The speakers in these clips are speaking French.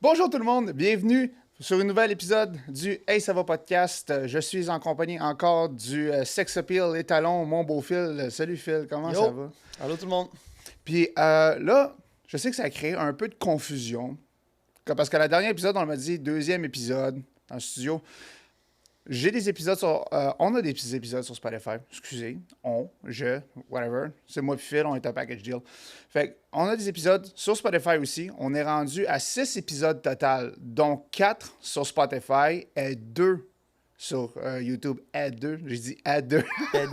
Bonjour tout le monde, bienvenue sur un nouvel épisode du Hey ça va podcast. Je suis en compagnie encore du sex appeal étalon, mon beau Phil. Salut Phil, comment ça Yo! va? Allô tout le monde. Puis là, je sais que ça a créé un peu de confusion. Parce que le dernier épisode, on m'a dit deuxième épisode en studio. J'ai des épisodes sur. On a des petits épisodes sur Spotify. Excusez. Whatever. C'est moi puis Phil, on est un package deal. Fait on a des épisodes sur Spotify aussi. On est rendu à 6 épisodes total, dont 4 sur Spotify et 2 sur YouTube. À 2. J'ai dit à 2.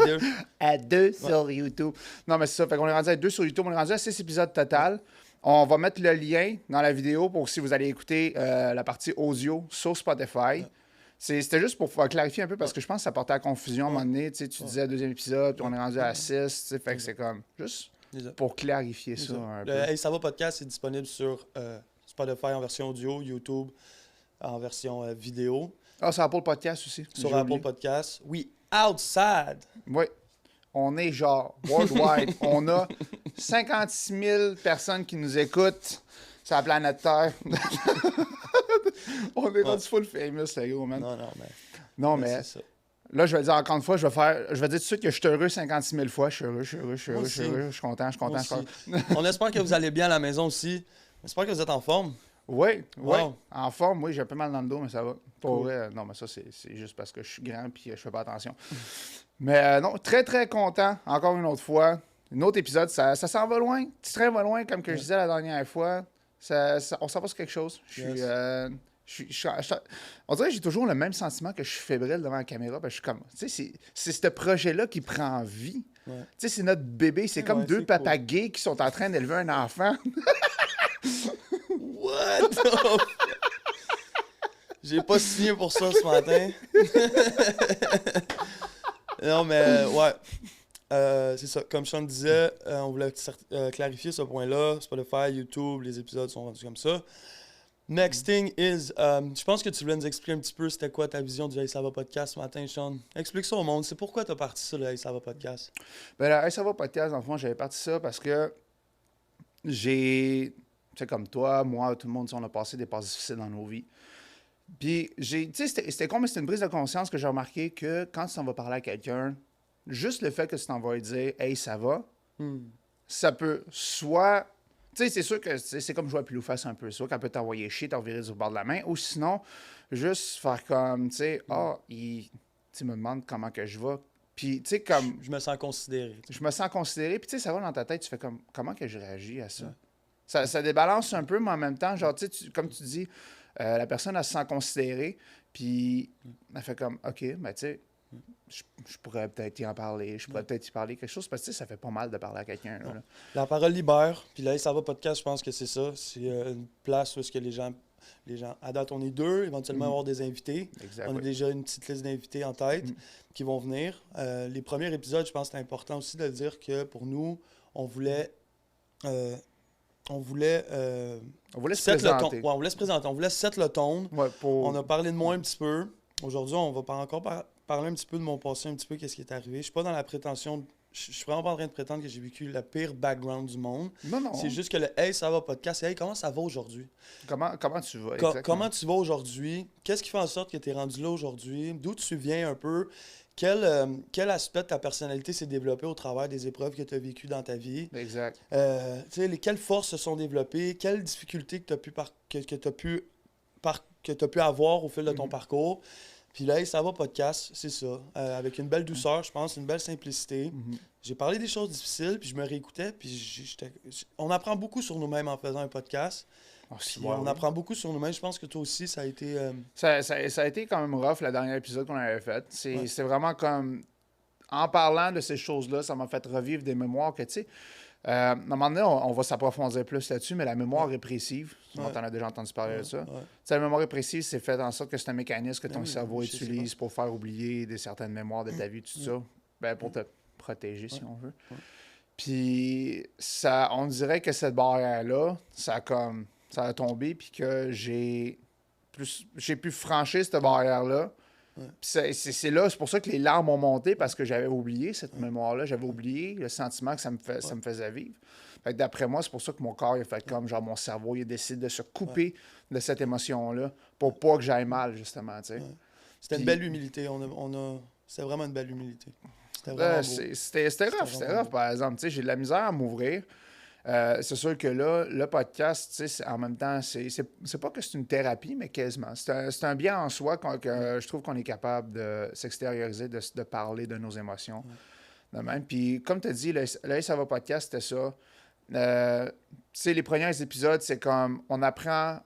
Deux. À 2 sur YouTube. Non, mais c'est ça. Fait qu'on est rendu à 2 sur YouTube. On est rendu à 6 épisodes total. On va mettre le lien dans la vidéo pour si vous allez écouter la partie audio sur Spotify. C'était juste pour pouvoir clarifier un peu parce que je pense que ça portait à confusion à un moment donné. Tu disais deuxième épisode, puis on est rendu à 6. Fait que c'est comme juste pour clarifier ça un peu. Le Hey ça va podcast est disponible sur Spotify en version audio, YouTube en version vidéo. Ah, c'est Apple Podcast aussi. Sur J'ai Apple oublié. Podcast. Oui, outside. Oui. On est genre worldwide. On a 56 000 personnes qui nous écoutent sur la planète Terre. On est rendu full famous, les gars, man. Non, mais c'est ça. là, je vais dire encore une fois, je vais dire tout de suite que je suis heureux 56 000 fois. Je suis heureux, je suis content. On espère que vous allez bien à la maison aussi. On espère que vous êtes en forme. Oui. Wow. En forme, oui, j'ai un peu mal dans le dos, mais ça va. Pour vrai, non, mais ça, c'est juste parce que je suis grand et je fais pas attention. Mais non, très, très content, encore une autre fois. Un autre épisode, ça s'en va loin. Petit train va loin, comme que je disais la dernière fois. On s'en passe quelque chose. On dirait que j'ai toujours le même sentiment que je suis fébrile devant la caméra. Je suis comme, tu sais, c'est ce projet-là qui prend vie. Ouais. Tu sais, c'est notre bébé. C'est comme deux papas gays qui sont en train d'élever un enfant. What the J'ai pas signé pour ça ce matin. Non, mais ouais. C'est ça. Comme Sean disait, on voulait clarifier ce point-là. Spotify, YouTube, les épisodes sont rendus comme ça. Next thing is, je pense que tu voulais nous expliquer un petit peu c'était quoi ta vision du Hey ça va podcast ce matin, Sean. Explique ça au monde. C'est pourquoi tu as parti ça, le Hey ça va podcast? Ben, le Hey ça va podcast, dans le fond, j'avais parti ça parce que j'ai, tu sais, comme toi, moi, tout le monde, on a passé des passes difficiles dans nos vies. Puis, tu sais, c'était con, mais c'était une prise de conscience que j'ai remarqué que quand tu t'en vas parler à quelqu'un, juste le fait que tu t'en vas lui dire « Hey, ça va ça peut soit... Tu sais, c'est sûr que c'est comme jouer à pile ou face un peu. Soit qu'elle peut t'envoyer chier, t'en virer du bord de la main, ou sinon, juste faire comme, tu sais, tu me demandes comment que je vais. Puis, tu sais, comme... Je me sens considéré. Je me sens considéré, puis tu sais, ça va dans ta tête, tu fais comme, comment que je réagis à ça? Ça débalance un peu, mais en même temps, genre, tu sais, comme tu dis, la personne, elle se sent considérée, puis elle fait comme, OK, ben tu sais, je pourrais peut-être y en parler, je pourrais peut-être y parler quelque chose, parce que tu sais, ça fait pas mal de parler à quelqu'un. Là. La parole libère, puis là, ça va podcast, je pense que c'est ça. C'est une place où est-ce que les gens, à date, on est deux, éventuellement avoir des invités. Exact, on a déjà une petite liste d'invités en tête qui vont venir. Les premiers épisodes, je pense que c'est important aussi de dire que pour nous, on voulait se présenter. On voulait se présenter. On voulait set le ton. Ouais, On a parlé de moi un petit peu. Aujourd'hui, on va encore parler un petit peu de mon passé, un petit peu qu'est-ce qui est arrivé. Je suis pas dans la prétention. Je suis vraiment pas en train de prétendre que j'ai vécu le pire background du monde. Non. C'est juste que le Hey, ça va podcast. Hey, comment ça va aujourd'hui? Comment tu vas, exactement. Comment tu vas aujourd'hui? Qu'est-ce qui fait en sorte que tu es rendu là aujourd'hui? D'où tu viens un peu? Quel aspect de ta personnalité s'est développé au travers des épreuves que tu as vécues dans ta vie? Exact. Quelles forces se sont développées? Quelles difficultés que tu as pu avoir au fil de ton parcours? Puis là, Hey, ça va podcast, c'est ça. Avec une belle douceur, je pense, une belle simplicité. J'ai parlé des choses difficiles, puis je me réécoutais, puis on apprend beaucoup sur nous-mêmes en faisant un podcast. On apprend beaucoup sur nous-mêmes. Je pense que toi aussi, ça a été... Ça a été quand même rough, le dernier épisode qu'on avait fait. C'est vraiment comme... En parlant de ces choses-là, ça m'a fait revivre des mémoires que, tu sais... à un moment donné, on va s'approfondir plus là-dessus, mais la mémoire répressive, on en a déjà entendu parler de ça. Tu sais, la mémoire répressive, c'est fait en sorte que c'est un mécanisme que ton cerveau utilise pour faire oublier certaines mémoires de ta vie, tout ça, pour te protéger, si on veut. Puis, on dirait que cette barrière-là, ça a tombé, puis que j'ai pu franchir cette barrière-là. C'est là, c'est pour ça que les larmes ont monté, parce que j'avais oublié cette mémoire-là. J'avais oublié le sentiment que ça me faisait vivre. Fait que d'après moi, c'est pour ça que mon corps il a fait comme, genre, mon cerveau, il a décidé de se couper de cette émotion-là pour pas que j'aille mal, justement, tu sais. Ouais. C'était Puis- une belle humilité. C'était vraiment une belle humilité. C'était vraiment beau. C'était rough, vraiment beau. par exemple. Tu sais, j'ai de la misère à m'ouvrir. C'est sûr que là, le podcast, tu sais, en même temps, c'est pas que c'est une thérapie, mais quasiment. C'est un bien en soi que je trouve qu'on est capable de s'extérioriser, de parler de nos émotions. De même. Puis, comme tu as dit, le Ça va podcast, c'était ça. Tu sais, les premiers épisodes, c'est comme on apprend,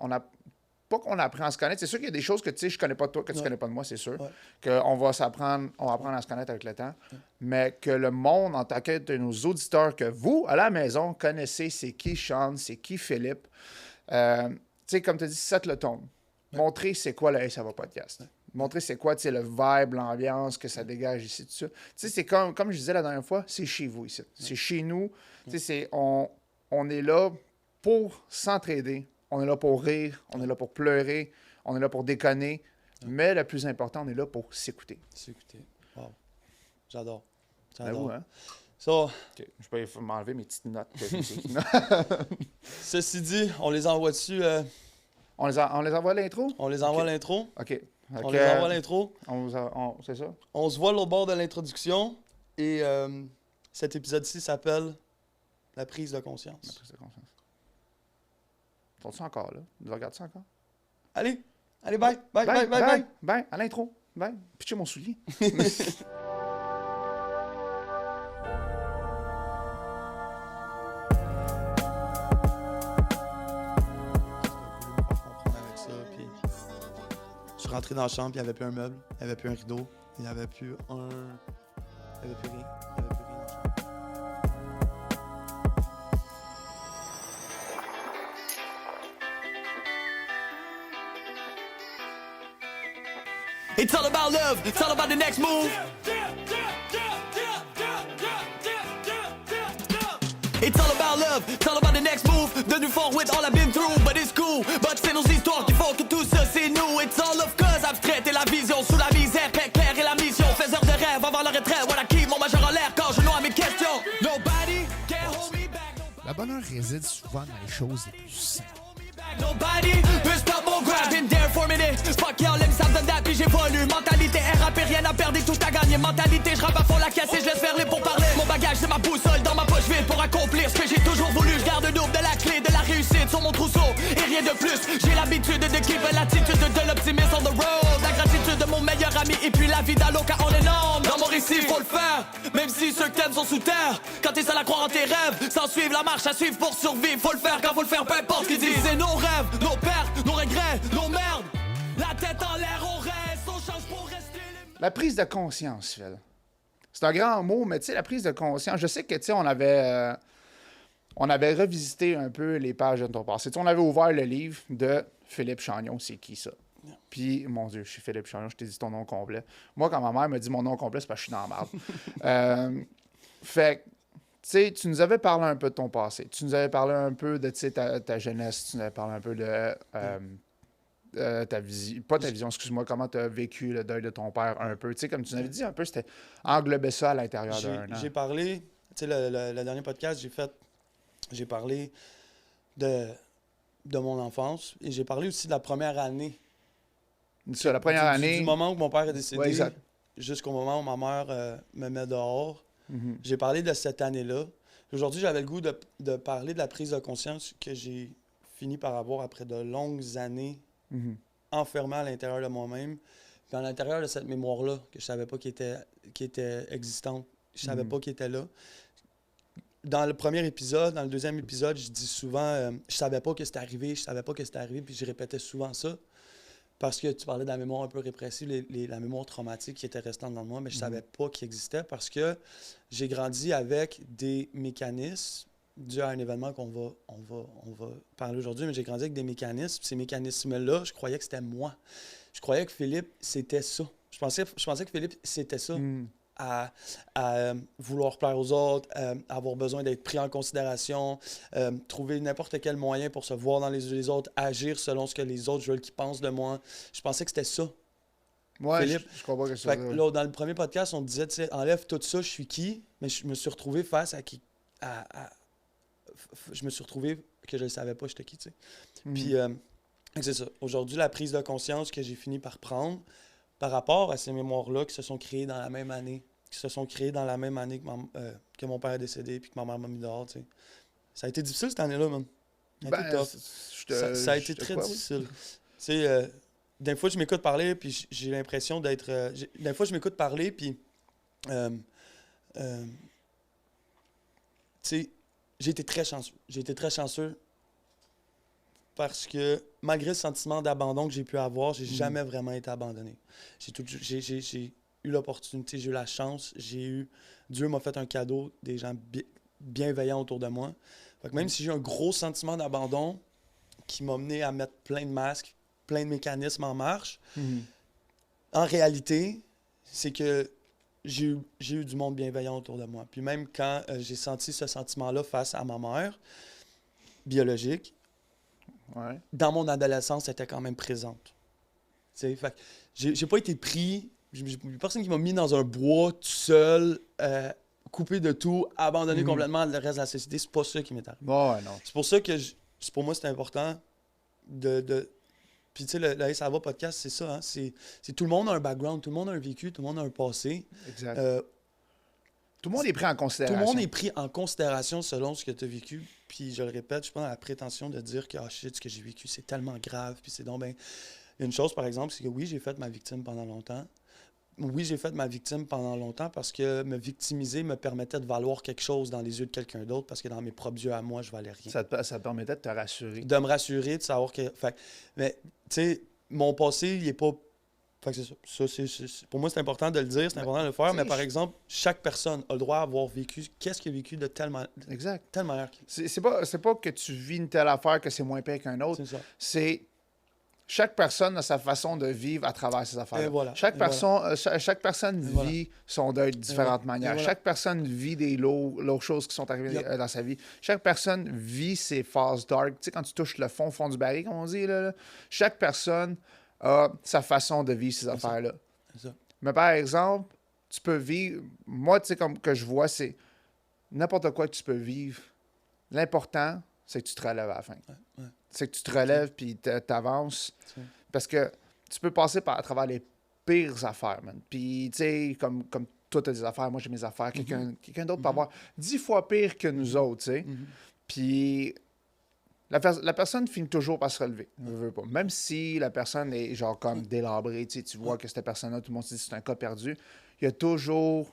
pas qu'on apprend à se connaître. C'est sûr qu'il y a des choses que tu sais, je connais pas de toi, que tu connais pas de moi, c'est sûr. Ouais. Qu'on va s'apprendre, on va apprendre à se connaître avec le temps. Mais que le monde, en tant que de nos auditeurs, que vous, à la maison, connaissez c'est qui Sean, c'est qui Philippe. Tu sais, comme tu as dit, set le ton. Montrer c'est quoi le Hey, ça va podcast. Montrer c'est quoi, tu sais, le vibe, l'ambiance que ça dégage ici, tout ça. Tu sais, c'est comme je disais la dernière fois, c'est chez vous ici. C'est chez nous. Tu sais, on est là pour s'entraider. On est là pour rire, on est là pour pleurer, on est là pour déconner. Mais le plus important, on est là pour s'écouter. S'écouter. Wow. J'adore. Ben vous, hein? So, OK. Je peux m'enlever mes petites notes. Que j'ai ici. ceci dit, on les envoie dessus. on les envoie à l'intro? On les envoie à l'intro. OK. On les envoie à l'intro. C'est ça? On se voit l'autre bord de l'introduction. Et cet épisode-ci s'appelle La prise de conscience. La prise de conscience. Sont-ils encore là? Ils regardent ça encore? Allez, bye. Bye, à l'intro. Bye. Pitchez mon soulier. Je suis rentré dans la chambre, il n'y avait plus un meuble, il n'y avait plus un rideau, il n'y avait plus un... Il n'y avait plus rien. Il n'y avait plus rien dans la chambre. It's all about love, it's all about the next move. It's all about love, it's all about the next move. Devenu fort with all I've been through, but it's cool. But c'est nos histoires qui font que tout ça c'est nous. It's all of cause abstraite et la vision sous la misère. Très claire et la mission, faiseur de rêve avant la retraite. Voilà qui mon majeur en l'air quand je noie mes questions. Nobody can hold me back. Le bonheur réside souvent dans les choses les plus simples. Nobody peut stop mon grab, been there for a minute. Fuck y'all, les savent de date, puis j'évolue. Mentalité RAP, rien à perdre et tout à gagner. Mentalité, je rappe à fond la caisse et je laisse faire les pourparlers. Mon bagage, c'est ma boussole dans ma poche vide pour accomplir ce que j'ai toujours voulu. Je garde double de la clé de la réussite sur mon trousseau et rien de plus. J'ai l'habitude de keep l'attitude de l'optimisme on the road. La gratitude de mon meilleur ami et puis la vie d'Aloca on est énorme. Dans mon récit, faut le faire, même si ceux que t'aimes sont sous terre. Quand t'es seul à croire en tes rêves, sans suivre la marche à suivre pour survivre. Faut le faire quand faut le faire, peu importe ce qu'ils disent. C'est nos rêves, nos pertes, nos regrets, nos merdes. La tête en l'air, on reste, on change pour rester les... La prise de conscience, Phil. C'est un grand mot, mais tu sais, la prise de conscience, je sais que, tu sais, on avait revisité un peu les pages de ton passé. Tu sais, on avait ouvert le livre de Philippe Chagnon, c'est qui ça? Puis, mon Dieu, je suis Philippe Chagnon, je t'ai dit ton nom complet. Moi, quand ma mère me dit mon nom complet, c'est parce que je suis dans la merde. Fait que, tu sais, tu nous avais parlé un peu de ton passé. Tu nous avais parlé un peu de, tu sais, ta jeunesse. Tu nous avais parlé un peu de ta vision. Pas ta vision, excuse-moi. Comment tu as vécu le deuil de ton père un peu. Tu sais, comme tu nous avais dit un peu, c'était englober ça à l'intérieur d'un an. J'ai parlé, tu sais, le dernier podcast, j'ai parlé de mon enfance et j'ai parlé aussi de la première année. Ça, la première année. Du moment où mon père est décédé ouais, jusqu'au moment où ma mère me met dehors. Mhm. J'ai parlé de cette année-là. Aujourd'hui, j'avais le goût de parler de la prise de conscience que j'ai fini par avoir après de longues années Mhm. enfermé à l'intérieur de moi-même. Puis à l'intérieur de cette mémoire-là, que je savais pas qui était existante, je savais pas qui était là. Dans le premier épisode, dans le deuxième épisode, je dis souvent je savais pas que c'était arrivé, puis je répétais souvent ça. Parce que tu parlais de la mémoire un peu répressive, la mémoire traumatique qui était restante dans moi, mais je savais pas qu'il existait parce que j'ai grandi avec des mécanismes, dû à un événement qu'on va parler aujourd'hui, mais j'ai grandi avec des mécanismes. Ces mécanismes-là, je croyais que c'était moi. Je croyais que Philippe, c'était ça. Je pensais que Philippe, c'était ça. Mhm. À vouloir plaire aux autres, avoir besoin d'être pris en considération, trouver n'importe quel moyen pour se voir dans les yeux des autres, agir selon ce que les autres veulent qu'ils pensent de moi. Je pensais que c'était ça. Ouais, Philippe. je comprends que Fait que là, dans le premier podcast, on disait, tu sais, enlève tout ça, je suis qui? Mais je me suis retrouvé face je me suis retrouvé que je ne savais pas j'étais qui, tu sais. Puis, c'est ça. Aujourd'hui, la prise de conscience que j'ai fini par prendre par rapport à ces mémoires-là qui se sont créées dans la même année, que mon père est décédé puis que ma mère m'a mis dehors, tu sais. Ça a été difficile cette année-là, man. Ça a été tough. Ça a été très difficile. Tu sais, des fois, je m'écoute parler puis j'ai l'impression d'être... des fois, je m'écoute parler puis... tu sais, j'ai été très chanceux. J'ai été très chanceux parce que malgré le sentiment d'abandon que j'ai pu avoir, j'ai jamais vraiment été abandonné. J'ai eu l'opportunité, j'ai eu la chance, Dieu m'a fait un cadeau, des gens bienveillants autour de moi. Fait que même si j'ai eu un gros sentiment d'abandon qui m'a mené à mettre plein de masques, plein de mécanismes en marche, en réalité, c'est que j'ai eu du monde bienveillant autour de moi. Puis même quand j'ai senti ce sentiment-là face à ma mère biologique, dans mon adolescence, elle était quand même présente. Fait que j'ai pas été pris, personne qui m'a mis dans un bois tout seul, coupé de tout, abandonné complètement le reste de la société. C'est pas ça qui m'est arrivé. Non. C'est pour ça que pour moi, c'est important de Puis tu sais, le Hey, ça va podcast, c'est ça. Hein? C'est tout le monde a un background, tout le monde a un vécu, tout le monde a un passé. Exact. Tout le monde est pris en considération. Tout le monde est pris en considération selon ce que tu as vécu. Puis je le répète, je pense à la prétention de dire que shit, ce que j'ai vécu, c'est tellement grave. Puis c'est donc ben. Une chose, par exemple, c'est que oui, j'ai fait ma victime pendant longtemps. Oui, j'ai fait ma victime pendant longtemps parce que me victimiser me permettait de valoir quelque chose dans les yeux de quelqu'un d'autre parce que dans mes propres yeux à moi, je valais rien. Ça te permettait de te rassurer. De me rassurer, de savoir que... mais, tu sais, mon passé, il est pas... Fait que c'est ça. Pour moi, c'est important de le dire, c'est important de le faire, mais par exemple, chaque personne a le droit d'avoir vécu... Qu'est-ce qu'il a vécu de telle manière... Exact. Telle manière. C'est pas que tu vis une telle affaire que c'est moins pire qu'un autre. C'est ça. C'est... Chaque personne a sa façon de vivre à travers ces affaires-là. Voilà. Chaque personne vit son deuil de différentes manières. Chaque personne vit des lourdes choses qui sont arrivées dans sa vie. Chaque personne vit ses phases dark. Tu sais, quand tu touches le fond du baril, comme on dit, là, chaque personne a sa façon de vivre ces affaires-là. C'est ça. Mais par exemple, tu peux vivre... Moi, tu sais, comme que je vois, c'est n'importe quoi que tu peux vivre. L'important, c'est que tu te relèves à la fin. Ouais. C'est que tu te relèves puis t'avances. Parce que tu peux passer à travers les pires affaires, man. Puis, tu sais, comme toi, t'as des affaires, moi, j'ai mes affaires. Quelqu'un d'autre peut avoir 10 fois pire que nous autres, tu sais. Puis, la personne finit toujours par se relever. Je veux pas. Même si la personne est, genre, comme délabrée, tu sais, tu vois que cette personne-là, tout le monde se dit que c'est un cas perdu, il y a toujours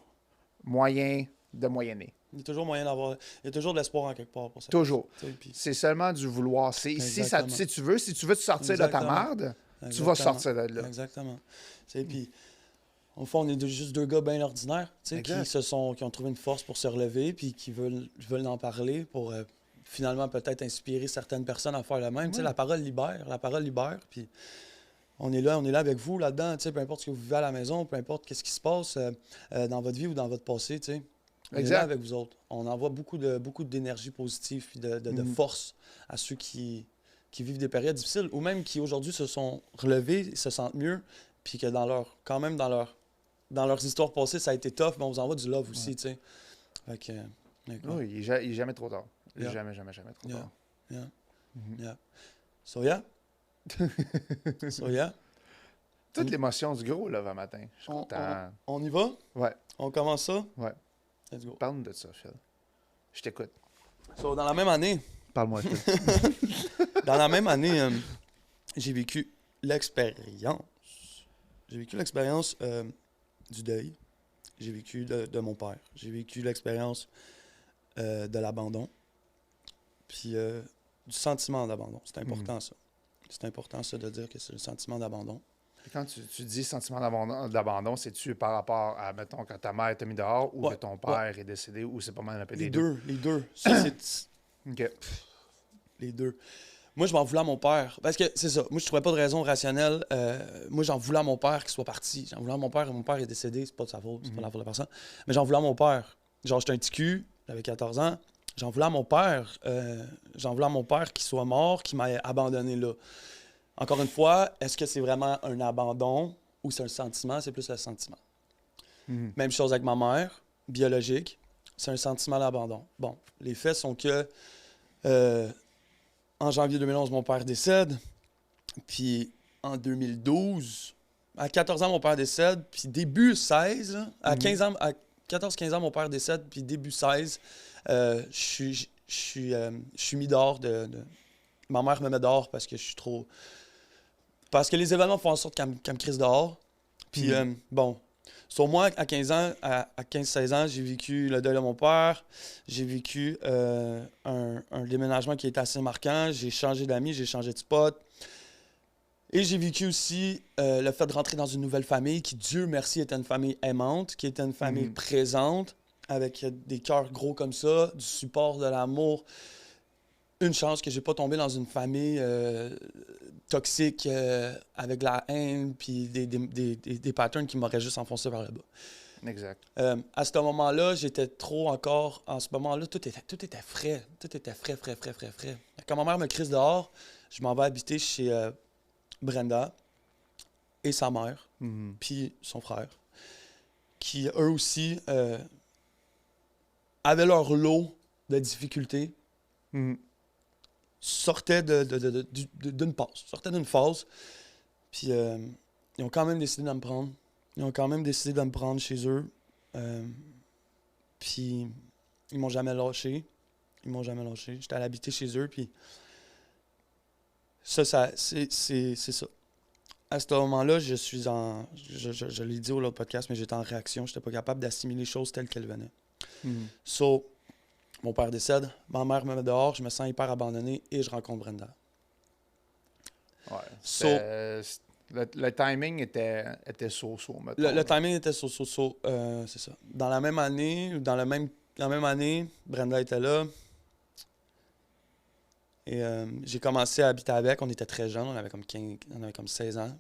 moyen de moyenner. Il y a toujours moyen d'avoir... Il y a toujours de l'espoir en quelque part pour ça. Toujours. Puis... C'est seulement du vouloir. Si tu veux te sortir de ta merde, tu vas sortir de là. Exactement. Puis, au fond, on est juste deux gars bien ordinaires, qui ont trouvé une force pour se relever, puis qui veulent en parler pour finalement peut-être inspirer certaines personnes à faire le même. La parole libère, puis on est là avec vous là-dedans, peu importe ce que vous vivez à la maison, peu importe ce qui se passe dans votre vie ou dans votre passé, tu sais. On est là avec vous autres. On envoie beaucoup d'énergie positive et de force à ceux qui vivent des périodes difficiles ou même qui aujourd'hui se sont relevés, se sentent mieux, puis que dans leurs histoires passées, ça a été tough, mais on vous envoie du love aussi, tu sais. Fait que, oui, il n'est jamais trop tard. Jamais trop tard. So yeah. Toute l'émotion du gros, là, le matin. Je suis content. On y va? Ouais. On commence ça? Ouais. Let's go. Parle-nous de ça, Phil. Je t'écoute. So, dans la même année... Parle-moi, Phil. Dans la même année, j'ai vécu l'expérience. J'ai vécu l'expérience du deuil. J'ai vécu de mon père. J'ai vécu l'expérience de l'abandon. Puis du sentiment d'abandon. C'est important, ça. C'est important, ça, de dire que c'est le sentiment d'abandon. Et quand tu dis sentiment d'abandon, c'est-tu par rapport à, mettons, quand ta mère t'a mis dehors ou que ton père est décédé ou c'est pas mal un peu les deux? Les deux. Ça, c'est... OK. Les deux. Moi, je m'en voulais à mon père. Parce que c'est ça. Moi, je trouvais pas de raison rationnelle. Moi, j'en voulais à mon père qu'il soit parti. J'en voulais à mon père. Mon père est décédé. C'est pas de sa faute. C'est pas la faute de personne. Mais j'en voulais à mon père. Genre, j'étais un petit cul. J'avais 14 ans. J'en voulais à mon père. Qu'il soit mort, qu'il m'ait abandonné là. Encore une fois, est-ce que c'est vraiment un abandon ou c'est un sentiment? C'est plus le sentiment. Même chose avec ma mère, biologique. C'est un sentiment d'abandon. Bon, les faits sont que En janvier 2011, mon père décède. Puis en 2012, à 14 ans, mon père décède. Puis début 16, là, à 15 ans, à 14-15 ans, mon père décède. Puis début 16, je suis mis dehors Ma mère me met dehors parce que je suis trop... Parce que les événements font en sorte qu'elle me crisse dehors. Puis bon, sur moi, à 15 ans, à 15-16 ans, j'ai vécu le deuil de mon père. J'ai vécu un déménagement qui était assez marquant. J'ai changé d'amis, j'ai changé de spot. Et j'ai vécu aussi le fait de rentrer dans une nouvelle famille qui, Dieu merci, était une famille aimante, qui était une famille présente, avec des cœurs gros comme ça, du support, de l'amour. Une chance que j'ai pas tombé dans une famille toxique avec de la haine puis des patterns qui m'auraient juste enfoncé vers le bas. Exact. À ce moment-là, j'étais trop encore... En ce moment-là, tout était frais. Tout était frais. Quand ma mère me crisse dehors, je m'en vais habiter chez Brenda et sa mère, puis son frère, qui, eux aussi, avaient leur lot de difficultés. Sortaient d'une phase. Puis ils ont quand même décidé de me prendre. Ils ont quand même décidé de me prendre chez eux. Puis ils m'ont jamais lâché. J'étais allé habiter chez eux. Puis ça c'est ça. À ce moment-là, je suis en... Je l'ai dit au l'autre podcast, mais j'étais en réaction. J'étais pas capable d'assimiler les choses telles qu'elles venaient. So, mon père décède, ma mère me met dehors, je me sens hyper abandonné et je rencontre Brenda. Ouais. So, le timing était so-so, mettons. Le timing était so-so, c'est ça. Dans la même année, la même année, Brenda était là. Et j'ai commencé à habiter avec. On était très jeunes, on avait comme 16 ans.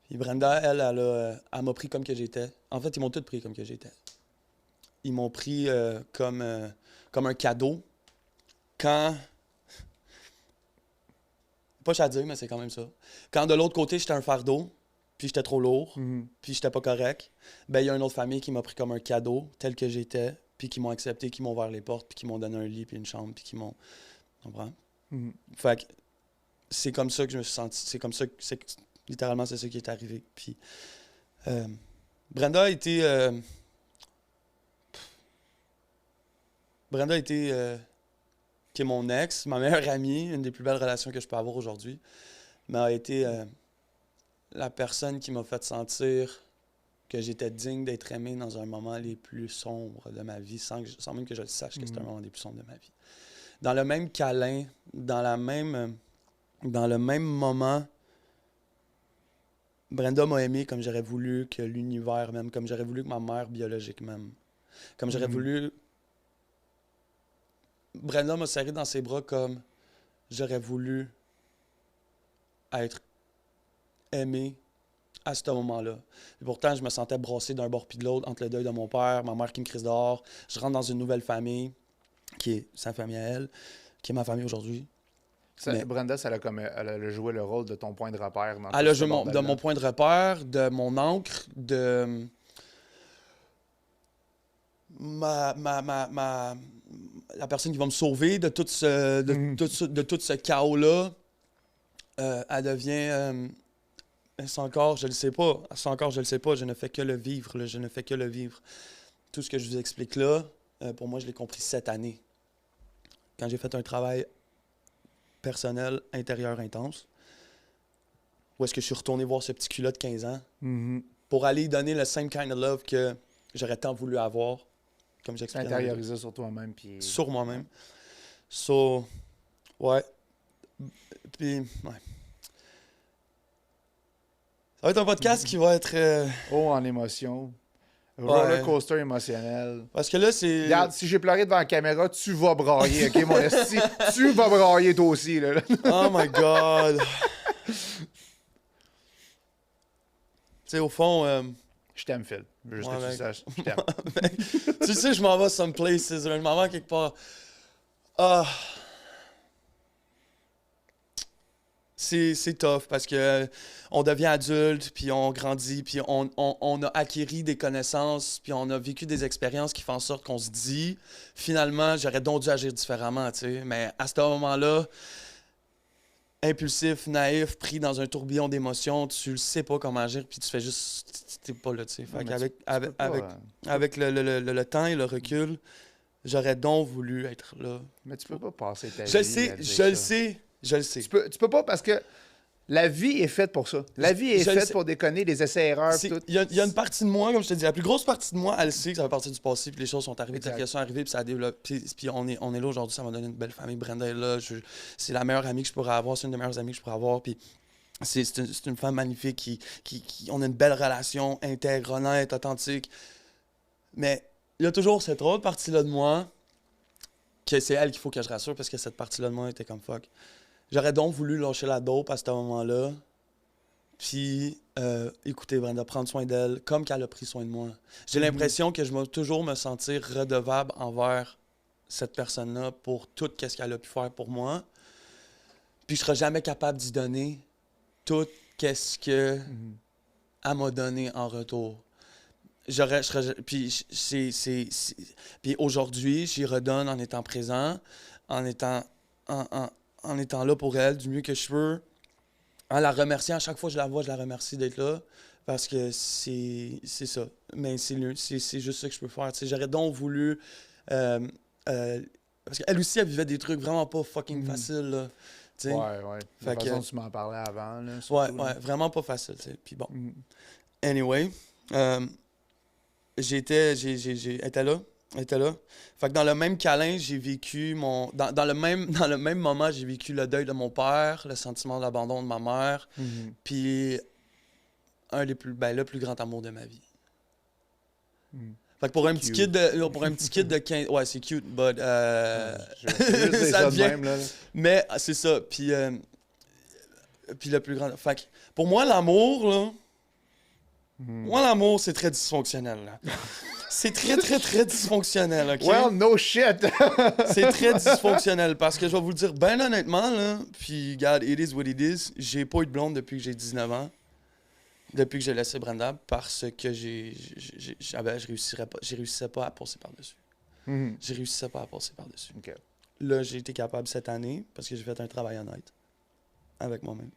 Puis Brenda, elle m'a pris comme que j'étais. En fait, ils m'ont tous pris comme que j'étais. Ils m'ont pris comme un cadeau. Quand... Pas à dire, mais c'est quand même ça. Quand de l'autre côté, j'étais un fardeau, puis j'étais trop lourd, puis j'étais pas correct, ben il y a une autre famille qui m'a pris comme un cadeau, tel que j'étais, puis qui m'ont accepté, qui m'ont ouvert les portes, puis qui m'ont donné un lit, puis une chambre, puis qui m'ont... Tu comprends? Fait que c'est comme ça que je me suis senti. C'est comme ça que... Littéralement, c'est ça qui est arrivé. Puis... Brenda a été... qui est mon ex, ma meilleure amie, une des plus belles relations que je peux avoir aujourd'hui, mais a été la personne qui m'a fait sentir que j'étais digne d'être aimé dans un moment les plus sombres de ma vie, sans même que je le sache que c'était un moment des plus sombres de ma vie. Dans le même câlin, dans le même moment, Brenda m'a aimé comme j'aurais voulu que l'univers m'aime, comme j'aurais voulu que ma mère biologique m'aime, comme j'aurais voulu... Brenda m'a serré dans ses bras comme j'aurais voulu être aimé à ce moment-là. Et pourtant, je me sentais brassé d'un bord puis de l'autre entre le deuil de mon père, ma mère qui me crisse dehors. Je rentre dans une nouvelle famille, qui est sa famille à elle, qui est ma famille aujourd'hui. Brenda, elle a joué le rôle de ton point de repère. Elle a joué de mon point de repère, de mon ancre, de... la personne qui va me sauver de tout ce chaos-là, elle devient... c'est encore, je le sais pas. Je ne fais que le vivre. Là, je ne fais que le vivre. Tout ce que je vous explique là, pour moi, je l'ai compris cette année. Quand j'ai fait un travail personnel, intérieur intense, où est-ce que je suis retourné voir ce petit culot de 15 ans pour aller donner le same kind of love que j'aurais tant voulu avoir. Comme j'expliquais. Intérioriser sur toi-même. Puis... Sur moi-même. So, ouais. Puis, ouais. Ça va être un podcast qui va être... haut en émotion. Roller coaster émotionnel. Parce que là, c'est... Regarde, si j'ai pleuré devant la caméra, tu vas brailler, OK, mon esti? Tu vas brailler toi aussi, là. Oh my God! Tu sais, au fond... Je t'aime, Phil. Juste que tu le saches. Je t'aime. Tu sais, je m'en vais some places. Je m'en vais quelque part. Ah... c'est tough parce que on devient adulte, puis on grandit, puis on a acquis des connaissances, puis on a vécu des expériences qui font en sorte qu'on se dit, finalement, j'aurais donc dû agir différemment, tu sais. Mais à ce moment-là, impulsif, naïf, pris dans un tourbillon d'émotions, tu le sais pas comment agir, puis tu fais juste... T'es pas là, tu sais. Fait qu'avec avec le temps et le recul, j'aurais donc voulu être là. Mais tu peux pas passer ta vie. Je le sais. Tu peux pas parce que la vie est faite pour ça. La vie est faite pour déconner, des essais-erreurs. Il y a une partie de moi, comme je te dis, la plus grosse partie de moi, elle sait que ça va partir du passé, puis les choses sont arrivées, Exact. qu'elles sont arrivées, puis ça a développé. Puis on est là aujourd'hui, ça m'a donné une belle famille. Brenda est là, c'est la meilleure amie que je pourrais avoir, c'est une des meilleures amies que je pourrais avoir, puis c'est une femme magnifique on a une belle relation intègre, honnête, authentique. Mais il y a toujours cette autre partie-là de moi que c'est elle qu'il faut que je rassure parce que cette partie-là de moi était comme fuck. J'aurais donc voulu lâcher la dope à ce moment-là, puis écouter Brenda, prendre soin d'elle comme qu'elle a pris soin de moi. J'ai l'impression que je vais toujours me sentir redevable envers cette personne-là pour tout ce qu'elle a pu faire pour moi. Puis je serai jamais capable d'y donner tout ce que elle m'a donné en retour. Puis aujourd'hui, j'y redonne en étant présent, en étant là pour elle du mieux que je peux, en la remerciant. À chaque fois que je la vois, je la remercie d'être là parce que c'est ça. Mais c'est juste ça que je peux faire. T'sais, j'aurais donc voulu... parce qu'elle aussi, elle vivait des trucs vraiment pas fucking faciles, là. T'sais. Ouais. De toute façon, tu m'en parlais avant. Là, surtout, là. Vraiment pas facile. T'sais. Puis bon. Anyway, elle était là. Fait que dans le même câlin, j'ai vécu dans le même moment, j'ai vécu le deuil de mon père, le sentiment d'abandon de ma mère, puis le plus grand amour de ma vie. Fait que pour un petit kid de 15... Ouais, c'est cute, but... ça devient... Même, là. Mais c'est ça, puis le plus grand... Fait que pour moi, l'amour, là... Moi, l'amour, c'est très dysfonctionnel, là. C'est très, très, très dysfonctionnel, OK? Well, no shit! C'est très dysfonctionnel parce que je vais vous le dire ben honnêtement, là, puis God, it is what it is, j'ai pas eu de blonde depuis que j'ai 19 ans, depuis que j'ai laissé Brenda, parce que je réussissais pas à passer par-dessus. Je réussissais pas à passer par-dessus. Okay. Là, j'ai été capable cette année parce que j'ai fait un travail honnête avec moi-même.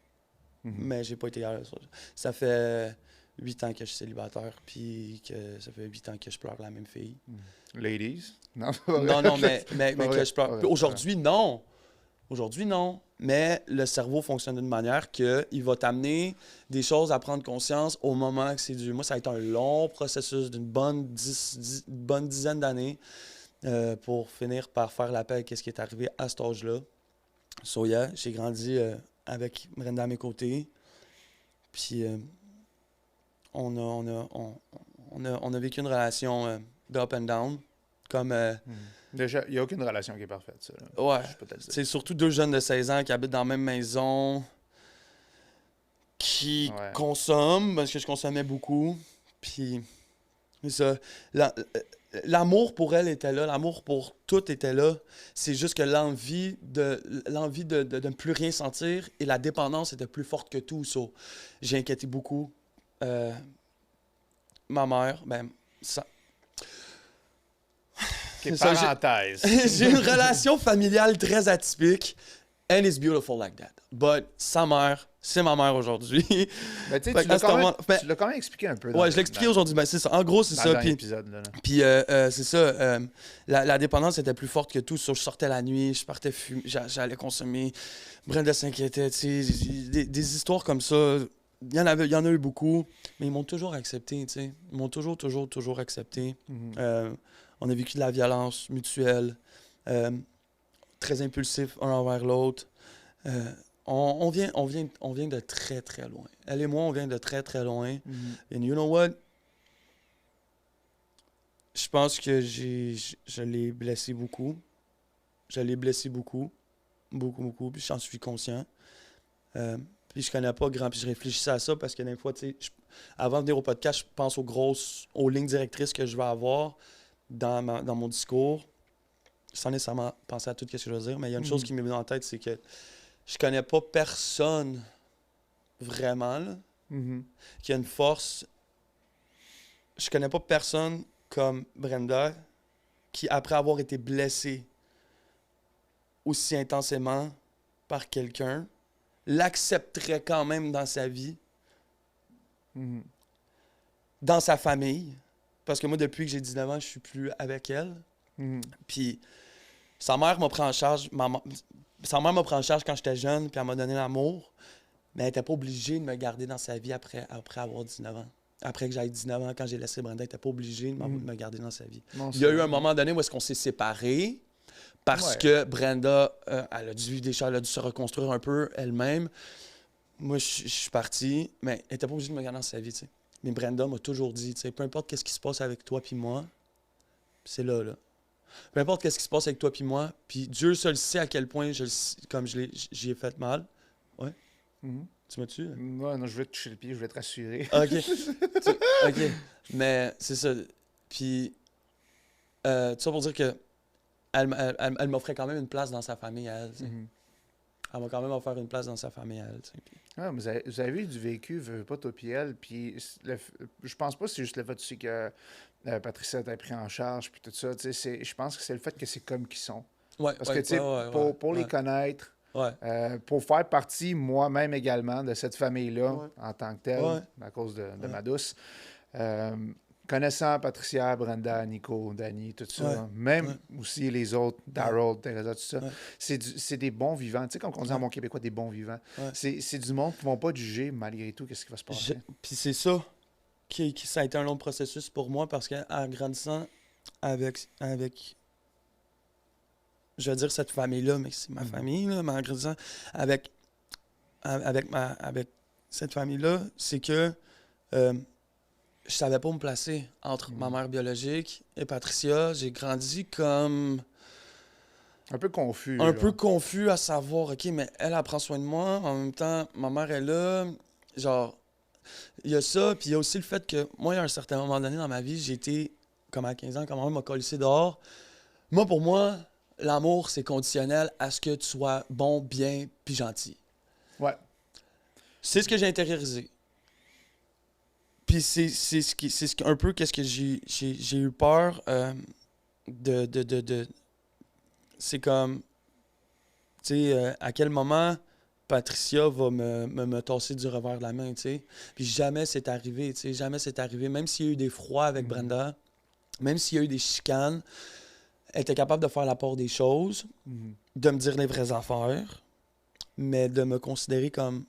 Mais j'ai pas été capable. Ça fait 8 ans que je suis célibataire, puis que ça fait 8 ans que je pleure la même fille. Ladies? Non, mais que je pleure. Aujourd'hui, non. Aujourd'hui, non. Mais le cerveau fonctionne d'une manière qu'il va t'amener des choses à prendre conscience au moment que c'est dû. Moi, ça a été un long processus d'une bonne dizaine d'années pour finir par faire la paix avec ce qui est arrivé à cet âge-là. So, yeah, j'ai grandi avec Brenda à mes côtés. Puis, on a vécu une relation d'up and down. Comme... Déjà, il n'y a aucune relation qui est parfaite, ça. Là. Ouais. Je peux te le dire. C'est surtout 2 jeunes de 16 ans qui habitent dans la même maison, qui consomment, parce que je consommais beaucoup. Puis, ça, l'amour pour elle était là, l'amour pour tout était là. C'est juste que l'envie de ne plus rien sentir et la dépendance était plus forte que tout. So, j'ai inquiété beaucoup. Ma mère, ben, ça... Parenthèse. J'ai une relation familiale très atypique. And it's beautiful like that. But sa mère, c'est ma mère aujourd'hui. Ben, tu sais, tu l'as quand même expliqué un peu. Ouais, je l'ai expliqué aujourd'hui. Ben, c'est ça. En gros, c'est ça. Puis c'est ça. La dépendance était plus forte que tout. Je sortais la nuit, je partais fumer, j'allais consommer. Brenda s'inquiétait. Des histoires comme ça, il y en a eu beaucoup. Mais ils m'ont toujours accepté. T'sais. Ils m'ont toujours accepté. On a vécu de la violence mutuelle, très impulsif un envers l'autre. On vient de très, très loin. Elle et moi, on vient de très, très loin. And you know what? Je pense que je l'ai blessé beaucoup. Beaucoup, puis j'en suis conscient. Puis je connais pas grand, puis je réfléchissais à ça parce que des fois, tu sais, avant de venir au podcast, je pense aux lignes directrices que je vais avoir dans mon discours, sans nécessairement penser à tout ce que je veux dire, mais il y a une chose qui m'est venue en tête, c'est que je connais pas personne vraiment là, qui a une force. Je connais pas personne comme Brenda qui, après avoir été blessée aussi intensément par quelqu'un, l'accepterait quand même dans sa vie, dans sa famille. Parce que moi, depuis que j'ai 19 ans, je suis plus avec elle. Puis sa mère m'a pris en charge. Sa mère m'a pris en charge quand j'étais jeune, puis elle m'a donné l'amour. Mais elle n'était pas obligée de me garder dans sa vie après avoir 19 ans. Après que j'aille 19 ans, quand j'ai laissé Brenda, elle n'était pas obligée de me garder dans sa vie. Non, il y a eu un moment donné où est-ce qu'on s'est séparés parce que Brenda, elle a dû se reconstruire un peu elle-même. Moi, je suis parti, mais elle n'était pas obligée de me garder dans sa vie, tu sais. Mais Brenda m'a toujours dit, tu sais, peu importe qu'est-ce qui se passe avec toi puis moi, c'est là. Peu importe qu'est-ce qui se passe avec toi puis moi, puis Dieu seul sait à quel point j'y ai fait mal. Ouais. Tu m'as tué? Ouais, non, je vais te toucher le pied, je vais te rassurer. OK. OK. Mais c'est ça. Puis, tout ça pour dire que elle m'offrait quand même une place dans sa famille à elle. Elle m'a quand même offert une place dans sa famille à elle. Ouais, vous avez eu du vécu, pas toi puis elle. Puis je pense pas que c'est juste le fait aussi que Patricia t'a pris en charge, puis tout ça. Je pense que c'est le fait que c'est comme qu'ils sont. Ouais, parce que, tu sais, pour les connaître, pour faire partie moi-même également de cette famille-là en tant que telle, à cause de ma douce, connaissant Patricia, Brenda, Nico, Danny, tout ça, même aussi les autres, Daryl, Teresa, tout ça, c'est des bons vivants. Tu sais, comme on dit en bon québécois, des bons vivants. C'est du monde qui ne vont pas juger malgré tout qu'est-ce qui va se passer. Puis c'est ça ça a été un long processus pour moi parce qu'en grandissant avec je veux dire cette famille-là, mais c'est ma famille, là, mais en grandissant avec cette famille-là, c'est que je savais pas me placer entre ma mère biologique et Patricia. J'ai grandi comme... Un peu confus. Un peu confus à savoir, OK, mais elle prend soin de moi. En même temps, ma mère est là. Genre, il y a ça. Puis il y a aussi le fait que moi, il y a un certain moment donné dans ma vie, j'ai été, comme à 15 ans, quand ma mère m'a collissé dehors. Moi, pour moi, l'amour, c'est conditionnel à ce que tu sois bon, bien, puis gentil. Ouais. C'est ce que j'ai intériorisé. Puis c'est un peu qu'est-ce que j'ai eu peur de c'est comme, tu sais, à quel moment Patricia va me tasser du revers de la main, tu sais. Puis jamais c'est arrivé, tu sais, jamais c'est arrivé. Même s'il y a eu des froids avec Brenda, même s'il y a eu des chicanes, elle était capable de faire la part des choses, de me dire les vraies affaires, mais de me considérer comme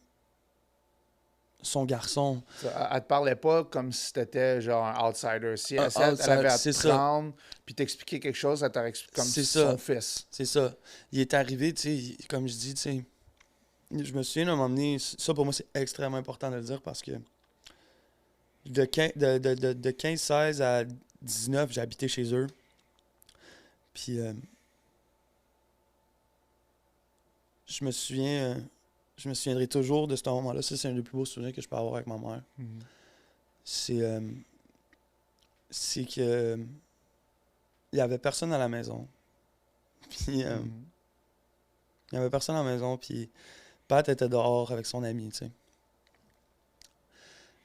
son garçon. Elle te parlait pas comme si t'étais genre un outsider. Si elle avait à te prendre puis t'expliquer quelque chose, elle t'aurait expliqué comme son fils. C'est ça. Il est arrivé, tu sais, comme je dis, tu sais, je me souviens d'un moment donné, ça pour moi c'est extrêmement important de le dire parce que de 15-16 à 19, j'ai habité chez eux. Puis je me souviendrai toujours de ce moment-là. Ça, c'est un des plus beaux souvenirs que je peux avoir avec ma mère. C'est que il y avait personne à la maison. Puis il y avait personne à la maison, puis Pat était dehors avec son ami, tu sais.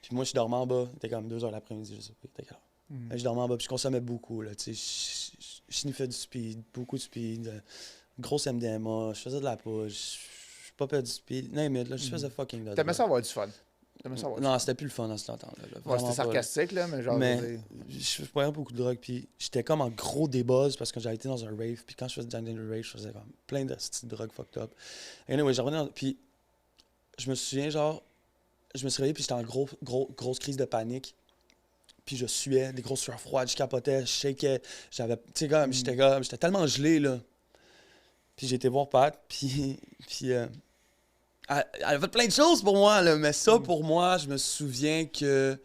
Puis moi, je dormais en bas. Il était comme 2h l'après-midi, je sais pas. Je dormais en bas, puis je consommais beaucoup, là, tu sais. Je sniffais du speed, beaucoup de speed, grosse MDMA, je faisais de la push. Pas peur du speed. Non, mais là, je faisais fucking là. T'aimais ça avoir du fun? Non, c'était plus le fun à ce temps-là. Ouais, c'était sarcastique, là, mais genre... je prenais beaucoup de drogue, puis j'étais comme en gros débuzz parce que j'avais été dans un rave, puis quand je faisais dans un rave, je faisais comme plein de petites drogues fucked up. Anyway, j'ai revenu puis je me souviens, genre, je me suis réveillé, puis j'étais en grosse crise de panique, puis je suais, des grosses sueurs froides, je capotais, je shakais, j'avais, tu sais, comme, j'étais tellement gelé, là. Puis j'ai été voir Pat, puis elle a fait plein de choses pour moi, là, mais ça, pour moi, je me souviens que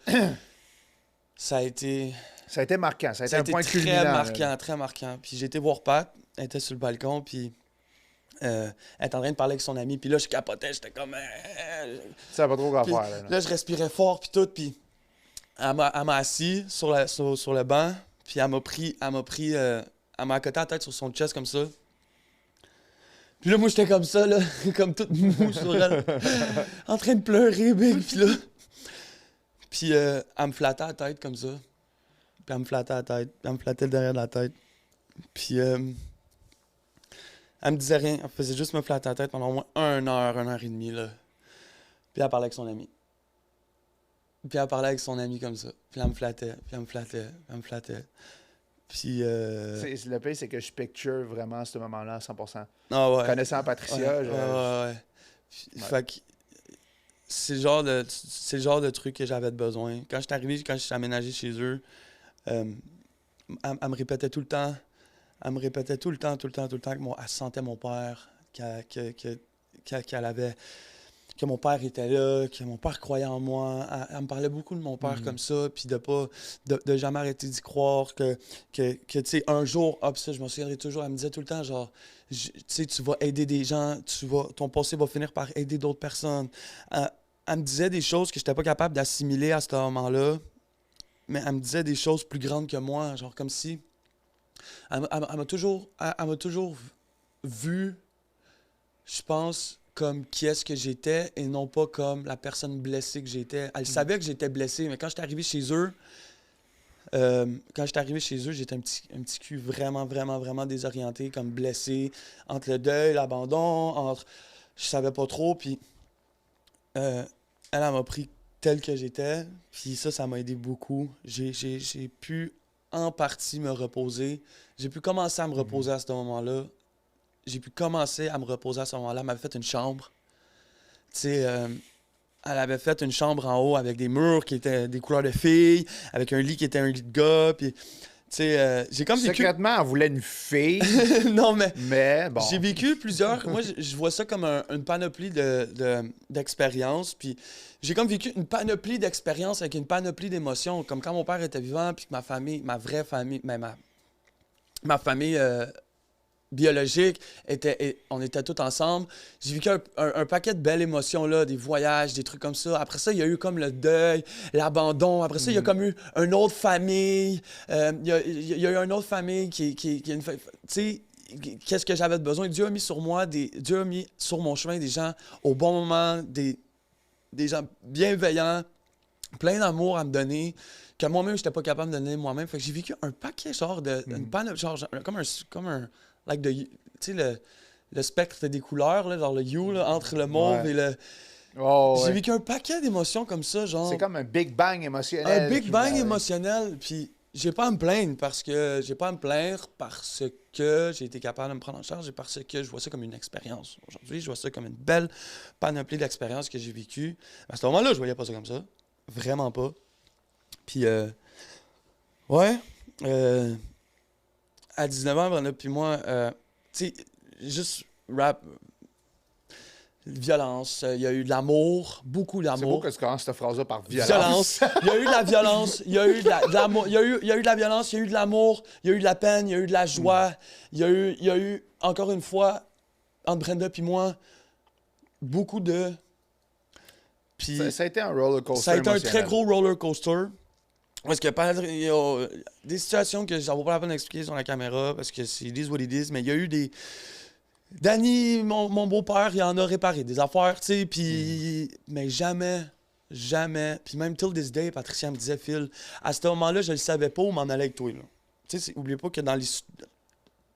ça a été... Ça a été marquant, ça a été un point très culminant. Très marquant. Puis j'ai été voir Pat, elle était sur le balcon, puis elle était en train de parler avec son ami, puis là, je capotais, j'étais comme... Ça va pas trop quoi faire, là. Là, je respirais fort, puis tout, puis elle m'a assis sur le banc, puis elle m'a accoté la tête sur son chest comme ça. Puis là, moi, j'étais comme ça, là, comme toute mou sur elle, en train de pleurer, big. Puis elle me flattait la tête comme ça. Puis elle me flattait la tête. Puis elle me flattait derrière la tête. Puis elle me disait rien. Elle faisait juste me flatter la tête pendant au moins 1 heure et demie, là. Puis elle parlait avec son ami. Comme ça. Puis elle me flattait, puis elle me flattait, puis elle me flattait. Puis... Le pire, c'est que je picture vraiment ce moment-là à 100%. Ah ouais. Connaissant Patricia, ouais. Fait que c'est le genre de truc que j'avais besoin. Quand je suis arrivé, quand je suis aménagé chez eux, elle me répétait tout le temps. Elle me répétait tout le temps qu'elle sentait mon père, qu'elle avait... que mon père était là, que mon père croyait en moi. Elle me parlait beaucoup de mon père comme ça, puis de jamais arrêter d'y croire, que tu sais, un jour, ça, je m'en souviendrai toujours, elle me disait tout le temps, genre, tu sais, tu vas aider des gens, ton passé va finir par aider d'autres personnes. Elle me disait des choses que je n'étais pas capable d'assimiler à ce moment-là, mais elle me disait des choses plus grandes que moi, genre comme si... Elle m'a toujours vu, je pense... comme qui est-ce que j'étais et non pas comme la personne blessée que j'étais. Elle savait que j'étais blessé, mais quand j'étais arrivé chez eux, j'étais un petit cul vraiment désorienté, comme blessé, entre le deuil, l'abandon, je savais pas trop, puis elle m'a pris tel que j'étais, puis ça m'a aidé beaucoup. J'ai pu en partie me reposer. J'ai pu commencer à me reposer à ce moment-là. Elle m'avait fait une chambre. Tu sais, elle avait fait une chambre en haut avec des murs qui étaient des couleurs de filles, avec un lit qui était un lit de gars. Puis, tu sais, j'ai comme vécu... Secrètement, elle voulait une fille. Non, mais bon. J'ai vécu plusieurs... Moi, je vois ça comme une panoplie d'expériences. Puis, j'ai comme vécu une panoplie d'expériences avec une panoplie d'émotions. Comme quand mon père était vivant, puis que ma famille, ma vraie famille, ma famille... biologique, on était tous ensemble. J'ai vécu un paquet de belles émotions, là, des voyages, des trucs comme ça. Après ça, il y a eu comme le deuil, l'abandon. Après ça, il y a comme eu une autre famille. Il y a eu une autre famille qui tu sais, qu'est-ce que j'avais besoin? Dieu a mis sur moi, Dieu a mis sur mon chemin des gens au bon moment, des gens bienveillants, plein d'amour à me donner, que moi-même, je n'étais pas capable de donner moi-même. Fait que j'ai vécu un paquet, genre, une panne, genre, comme un like tu sais, le spectre des couleurs, là, genre le hue, là, entre le mauve et le... Oh, J'ai vécu un paquet d'émotions comme ça, genre... C'est comme un Big Bang émotionnel. Un Big Bang émotionnel, puis j'ai pas à me plaindre parce que j'ai été capable de me prendre en charge et parce que je vois ça comme une expérience. Aujourd'hui, je vois ça comme une belle panoplie d'expériences que j'ai vécues. À ce moment-là, je voyais pas ça comme ça. Vraiment pas. Puis, à 19 ans, Brenda, puis moi, tu sais, juste rap, violence, il y a eu de l'amour, beaucoup d'amour. C'est beau que tu commences cette phrase-là par violence. Il y a eu de la violence, il y a eu de l'amour, il y a eu de la violence, il y a eu de l'amour, il y a eu de la peine, il y a eu de la joie, il y a eu, encore une fois, entre Brenda puis moi, beaucoup de... Puis ça a été un roller coaster. Ça a été un émotionnel. très gros roller coaster. Parce que il y a des situations que ça vaut pas la peine d'expliquer sur la caméra parce que c'est it is what it is, mais il y a eu des... Danny, mon beau-père, il en a réparé des affaires, tu sais, puis... Mais jamais, puis même till this day, Patricia me disait, Phil, à ce moment-là, je le savais pas où m'en allait avec toi, là. Tu sais, oubliez pas que dans les...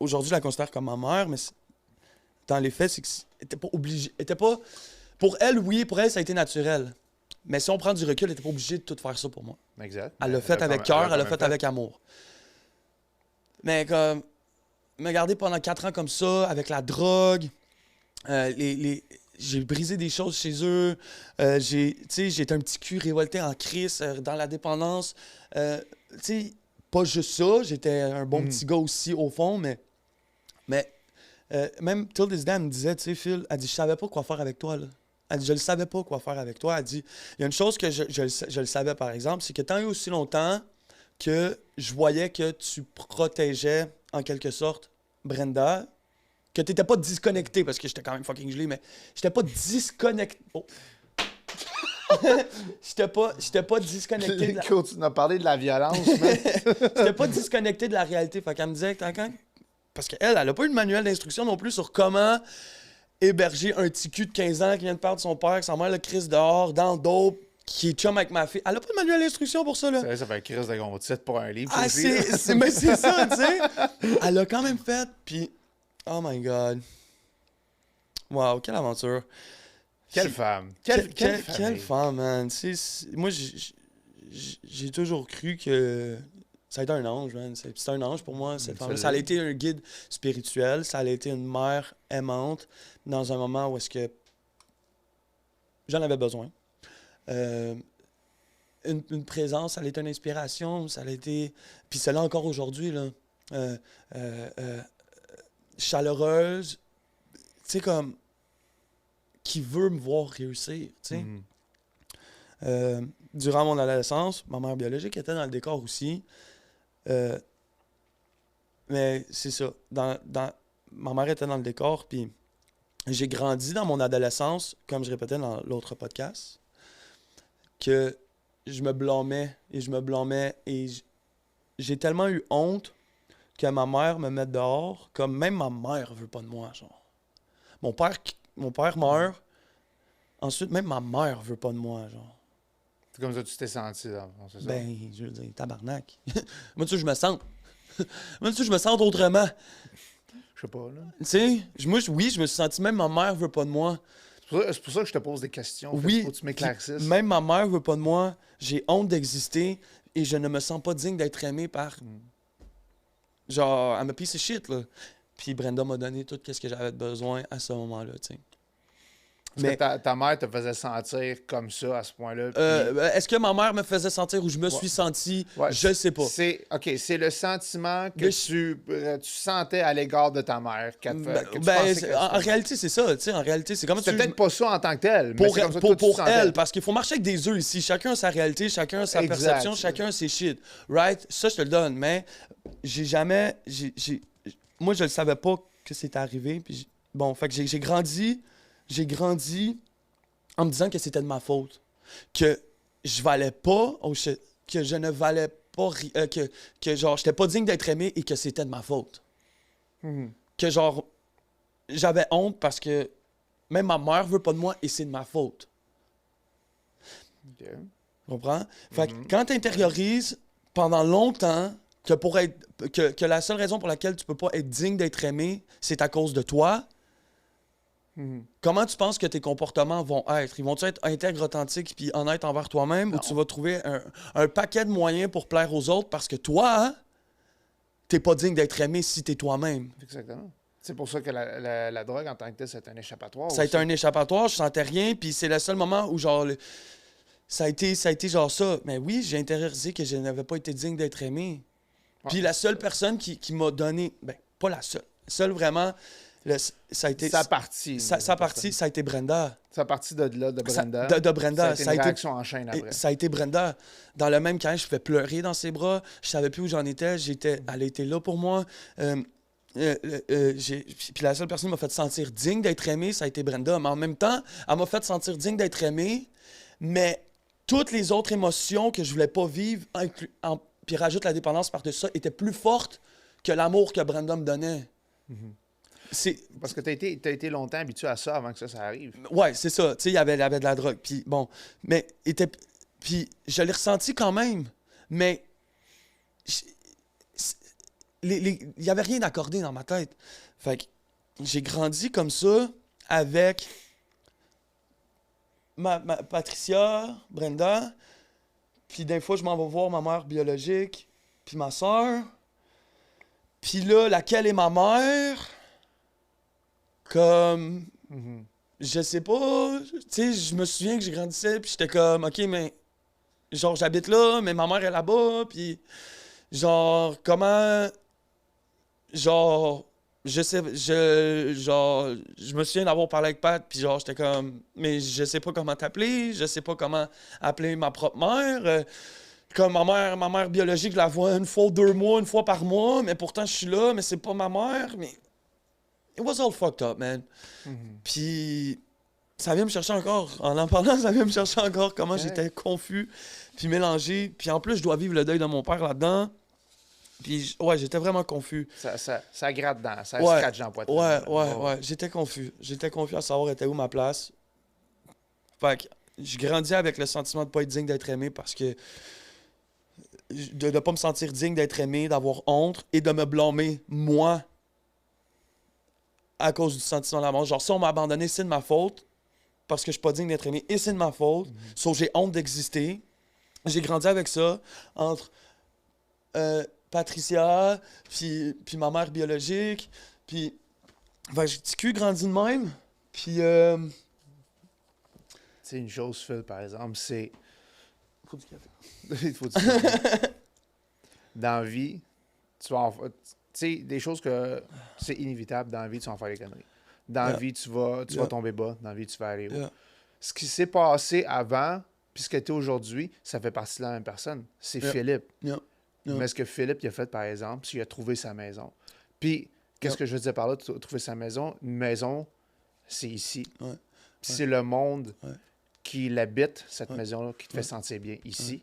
Aujourd'hui, je la considère comme ma mère, mais dans les faits, c'est qu'elle était pas obligée... Pour elle, oui, pour elle, ça a été naturel. Mais si on prend du recul, elle n'était pas obligée de tout faire ça pour moi. Exact. Elle l'a fait avec cœur, elle l'a fait avec amour. Mais comme me garder pendant 4 ans comme ça, avec la drogue, j'ai brisé des choses chez eux, j'étais un petit cul révolté en crise dans la dépendance. Pas juste ça, j'étais un bon petit gars aussi au fond, mais même till this day, elle me disait, tu sais, Phil, elle dit, je savais pas quoi faire avec toi, là. Elle dit, je ne savais pas quoi faire avec toi. Elle dit, il y a une chose que je le savais, par exemple, c'est que tant et aussi longtemps que je voyais que tu protégeais, en quelque sorte, Brenda, que tu n'étais pas disconnecté, parce que j'étais quand même fucking gelé, mais j'étais pas disconnecté. Oh. J'étais pas disconnecté. Tu nous as parlé de la violence, mais... J'étais pas disconnecté de la réalité. Fait qu'elle me disait, parce qu'elle a pas eu de manuel d'instruction non plus sur comment héberger un petit cul de 15 ans qui vient de perdre son père, que sa mère le crisse dehors, dans le dos, qui est chum avec ma fille. Elle a pas de manuel d'instruction pour ça, là. Ça fait crise de gros titre pour un livre. Ah, aussi, là. mais c'est ça, tu sais. Elle l'a quand même fait, puis oh my God. Wow, quelle aventure. Quelle femme. Quelle femme, man. Moi, j'ai toujours cru que ça a été un ange, man. C'est un ange pour moi, cette femme. Ça a été un guide spirituel. Ça a été une mère aimante dans un moment où est-ce que j'en avais besoin. Une présence, ça a été une inspiration. Ça a été... Puis c'est là encore aujourd'hui, là. Chaleureuse. Tu sais, comme... qui veut me voir réussir, tu sais. Durant mon adolescence, ma mère biologique était dans le décor aussi. Mais c'est ça. Ma mère était dans le décor, puis j'ai grandi dans mon adolescence, comme je répétais dans l'autre podcast, que je me blâmais, et j'ai tellement eu honte que ma mère me mette dehors, comme même ma mère veut pas de moi, genre. Mon père meurt, ensuite même ma mère veut pas de moi, genre. C'est comme ça que tu t'es senti, là, c'est ça? Ben, je veux dire, tabarnak. Moi, tu sais, je me sens. Moi, tu sais, je me sens autrement. Je sais pas, là. Tu sais, oui, je me suis senti, même ma mère veut pas de moi. C'est pour ça que je te pose des questions. Oui. Faut que tu m'éclaircisses. Même ma mère veut pas de moi. J'ai honte d'exister et je ne me sens pas digne d'être aimé par. Genre, I'm a piece of shit, là. Puis Brenda m'a donné tout ce que j'avais besoin à ce moment-là, tu sais. Mais ta mère te faisait sentir comme ça à ce point-là. Est-ce que ma mère me faisait sentir ou je me suis senti? Ouais, je sais pas. C'est le sentiment que tu sentais à l'égard de ta mère. En réalité, c'est ça. En réalité, c'est comme c'est peut-être pas ça en tant que tel. Pour, mais comme ça pour elle, parce qu'il faut marcher avec des œufs ici. Chacun a sa réalité, chacun a sa perception, chacun a ses shit. Right? Ça, je te le donne. Mais j'ai jamais... Moi, je le savais pas que c'était arrivé. Puis bon, fait que j'ai grandi en me disant que c'était de ma faute. Que je valais pas, que je ne valais pas, que genre, j'étais pas digne d'être aimé et que c'était de ma faute. Que genre, j'avais honte parce que même ma mère veut pas de moi et c'est de ma faute. Okay. Tu comprends? Fait que quand tu intériorises pendant longtemps que la seule raison pour laquelle tu peux pas être digne d'être aimé, c'est à cause de toi, comment tu penses que tes comportements vont être? Ils vont-tu être intègres, authentiques puis honnêtes envers toi-même, ou tu vas trouver un paquet de moyens pour plaire aux autres parce que toi, t'es pas digne d'être aimé si t'es toi-même? Exactement. C'est pour ça que la drogue en tant que telle, c'est un échappatoire. Ça a été un échappatoire, je sentais rien, puis c'est le seul moment où genre ça a été genre ça. Mais oui, j'ai intériorisé que je n'avais pas été digne d'être aimé. Puis la seule personne qui m'a donné... Ben, pas la seule vraiment... ça a été... Sa partie. Ça a été Brenda. Sa partie de Brenda. De Brenda. Ça a été une réaction en chaîne après. Ça a été Brenda. Dans le même cas, je pouvais pleurer dans ses bras. Je savais plus où j'en étais. Elle était là pour moi. Puis la seule personne qui m'a fait sentir digne d'être aimé, ça a été Brenda. Mais en même temps, elle m'a fait sentir digne d'être aimé, mais toutes les autres émotions que je voulais pas vivre, puis rajoute la dépendance par-dessus ça, étaient plus fortes que l'amour que Brenda me donnait. Parce que t'as été longtemps habitué à ça avant que ça arrive. Ouais, c'est ça. Tu sais, il y avait de la drogue. Puis bon, mais puis je l'ai ressenti quand même, mais il y avait rien d'accordé dans ma tête. Fait que j'ai grandi comme ça avec ma Patricia, Brenda, puis des fois je m'en vais voir ma mère biologique, puis ma soeur. Puis là, laquelle est ma mère? Comme... Je sais pas. Tu sais, je me souviens que j'ai grandissais, puis j'étais comme, OK, mais... Genre, j'habite là, mais ma mère est là-bas, puis... Genre, comment... Genre... Je me souviens d'avoir parlé avec Pat, puis genre, j'étais comme... Mais je sais pas comment t'appeler, je sais pas comment appeler ma propre mère. Comme ma mère biologique, je la vois une fois ou 2 mois, une fois par mois, mais pourtant, je suis là, mais c'est pas ma mère, mais... It was all fucked up, man. Puis ça vient me chercher encore. En parlant, ça vient me chercher encore comment j'étais confus, puis mélangé. Puis en plus, je dois vivre le deuil de mon père là-dedans. Puis, ouais, j'étais vraiment confus. Ça gratte dans, ça Ouais. scratch dans la poitrine. Ouais. J'étais confus. J'étais confus à savoir était où ma place. Fait que je grandis avec le sentiment de pas être digne d'être aimé parce que de pas me sentir digne d'être aimé, d'avoir honte et de me blâmer, moi, à cause du sentiment d'amour. Genre, si on m'a abandonné, c'est de ma faute parce que je suis pas digne d'être aimé et c'est de ma faute. Sauf que j'ai honte d'exister. J'ai grandi avec ça entre Patricia, puis ma mère biologique, puis fait que j'ai petit cul grandi de même. Puis Tu sais, une chose, Phil, par exemple, c'est... faut du café. Il faut du café. Dans la vie, tu vas en... Tu sais, des choses que c'est inévitable dans la vie, tu vas en faire des conneries. Dans la vie, tu vas tomber bas. Dans la vie, tu vas aller haut. Ce qui s'est passé avant, puis ce que tu es aujourd'hui, ça fait partie de la même personne. C'est Philippe. Mais ce que Philippe il a fait, par exemple, c'est qu'il a trouvé sa maison. Puis, qu'est-ce que je veux dire par là, trouver sa maison? Une maison, c'est ici. Puis c'est le monde qui l'habite, cette maison-là, qui te fait sentir bien ici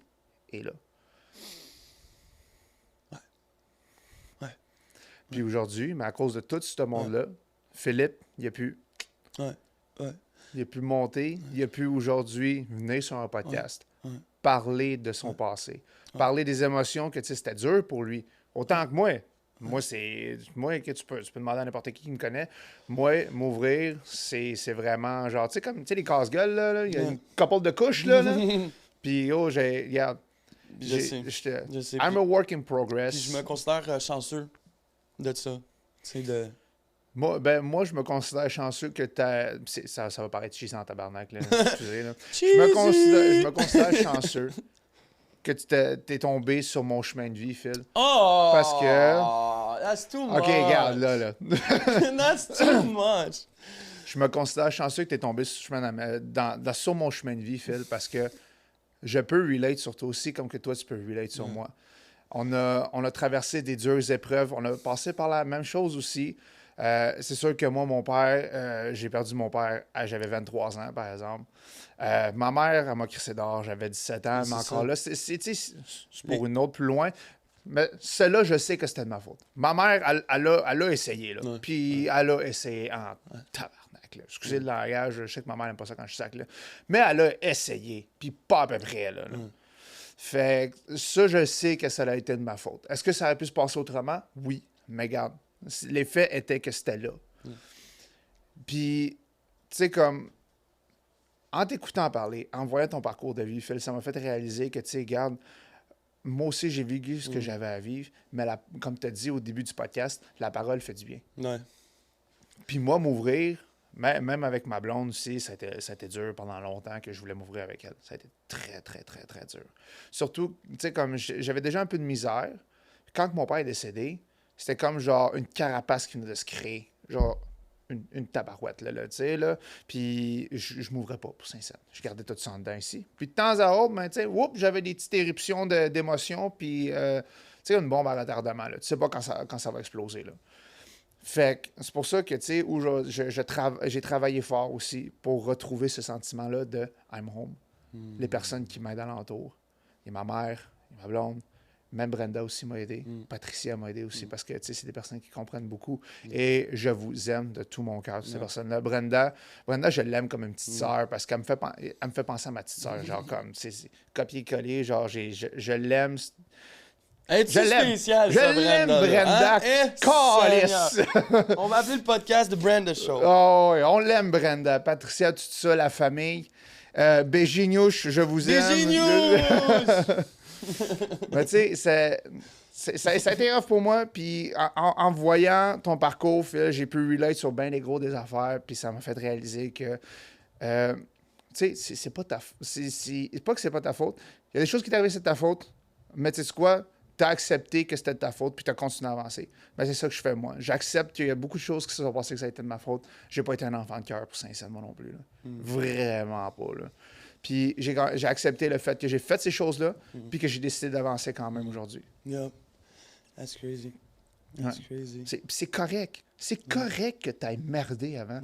et là. Puis aujourd'hui, mais à cause de tout ce monde-là, Philippe, il a pu... Il a pu monter, il a pu aujourd'hui venir sur un podcast, parler de son passé, parler des émotions que, tu sais, c'était dur pour lui. Autant que moi. Moi, que tu peux demander à n'importe qui me connaît. Moi, m'ouvrir, c'est vraiment genre, tu sais, comme, tu sais, les casse-gueules, là, il y a une couple de couches, là. Puis, regarde. Je sais. I'm a work in progress. Puis je me considère chanceux de ça. Tu sais, Moi, je me considère chanceux que ça va paraître cheesy en tabarnak, là. Excusez, là. Je me considère chanceux que tu t'es tombé sur mon chemin de vie, Phil. Oh! Parce que... That's too much. OK, regarde, là. That's too much. Je me considère chanceux que tu es tombé sur mon chemin de vie, Phil, parce que je peux relate sur toi aussi, comme que toi, tu peux relate sur moi. On a traversé des dures épreuves. On a passé par la même chose aussi. C'est sûr que moi, mon père, j'ai perdu mon père, j'avais 23 ans, par exemple. Ma mère, elle m'a crissé dehors, j'avais 17 ans, mais encore là, c'est pour une autre plus loin. Mais celle-là, je sais que c'était de ma faute. Ma mère, elle a essayé, là. Puis elle a essayé en tabarnak, là. Excusez le langage, je sais que ma mère n'aime pas ça quand je sac, là. Mais elle a essayé, puis pas à peu près, là. Fait que ça, je sais que ça a été de ma faute. Est-ce que ça aurait pu se passer autrement? Oui, mais regarde. Les faits étaient que c'était là. Puis, tu sais, comme, en t'écoutant parler, en voyant ton parcours de vie, Phil, ça m'a fait réaliser que, tu sais, regarde, moi aussi, j'ai vécu ce que j'avais à vivre, mais comme tu as dit au début du podcast, la parole fait du bien. Ouais. Puis moi, m'ouvrir, même avec ma blonde aussi, ça a été dur pendant longtemps que je voulais m'ouvrir avec elle. Ça a été très, très, très, très dur. Surtout, tu sais, comme j'avais déjà un peu de misère. Quand mon père est décédé, c'était comme genre une carapace qui venait de se créer. Genre une tabarouette, là, tu sais, là. Puis je m'ouvrais pas, pour sincère. Je gardais tout ça en dedans ici. Puis de temps à autre, ben, tu sais, j'avais des petites éruptions d'émotions, puis, tu sais, une bombe à retardement, là. Tu sais pas quand ça va exploser, là. Fait que c'est pour ça que, tu sais, où j'ai travaillé fort aussi pour retrouver ce sentiment-là de « I'm home ». Les personnes qui m'aident alentour. Il y a ma mère, il y a ma blonde. Même Brenda aussi m'a aidé. Patricia m'a aidé aussi parce que c'est des personnes qui comprennent beaucoup. Et je vous aime de tout mon cœur, ces personnes-là. Brenda, je l'aime comme une petite sœur parce qu'elle me fait penser à ma petite sœur. Genre, comme, c'est copier-coller. Genre, je l'aime. Je l'aime, Brenda. Calice! On va appeler le podcast The Brenda Show. Oh, oui, on l'aime, Brenda. Patricia, tout ça, la famille. Béginouche, je vous aime. Béginouche! Mais tu sais, ça a été rough pour moi. Puis en voyant ton parcours, Phil, j'ai pu relate sur bien les gros des affaires. Puis ça m'a fait réaliser que, tu sais, c'est pas ta faute. C'est pas que c'est pas ta faute. Il y a des choses qui t'arrivent, c'est de ta faute. Mais tu sais quoi? T'as accepté que c'était de ta faute, puis t'as continué à avancer. Ben, c'est ça que je fais, moi. J'accepte qu'il y a beaucoup de choses qui se sont passées que ça a été de ma faute. J'ai pas été un enfant de cœur pour Saint-Saëns, moi non plus. Là. Vraiment pas, là. Puis j'ai accepté le fait que j'ai fait ces choses-là, puis que j'ai décidé d'avancer quand même aujourd'hui. Yeah. That's crazy. That's crazy. C'est correct. C'est correct que t'aies merdé avant.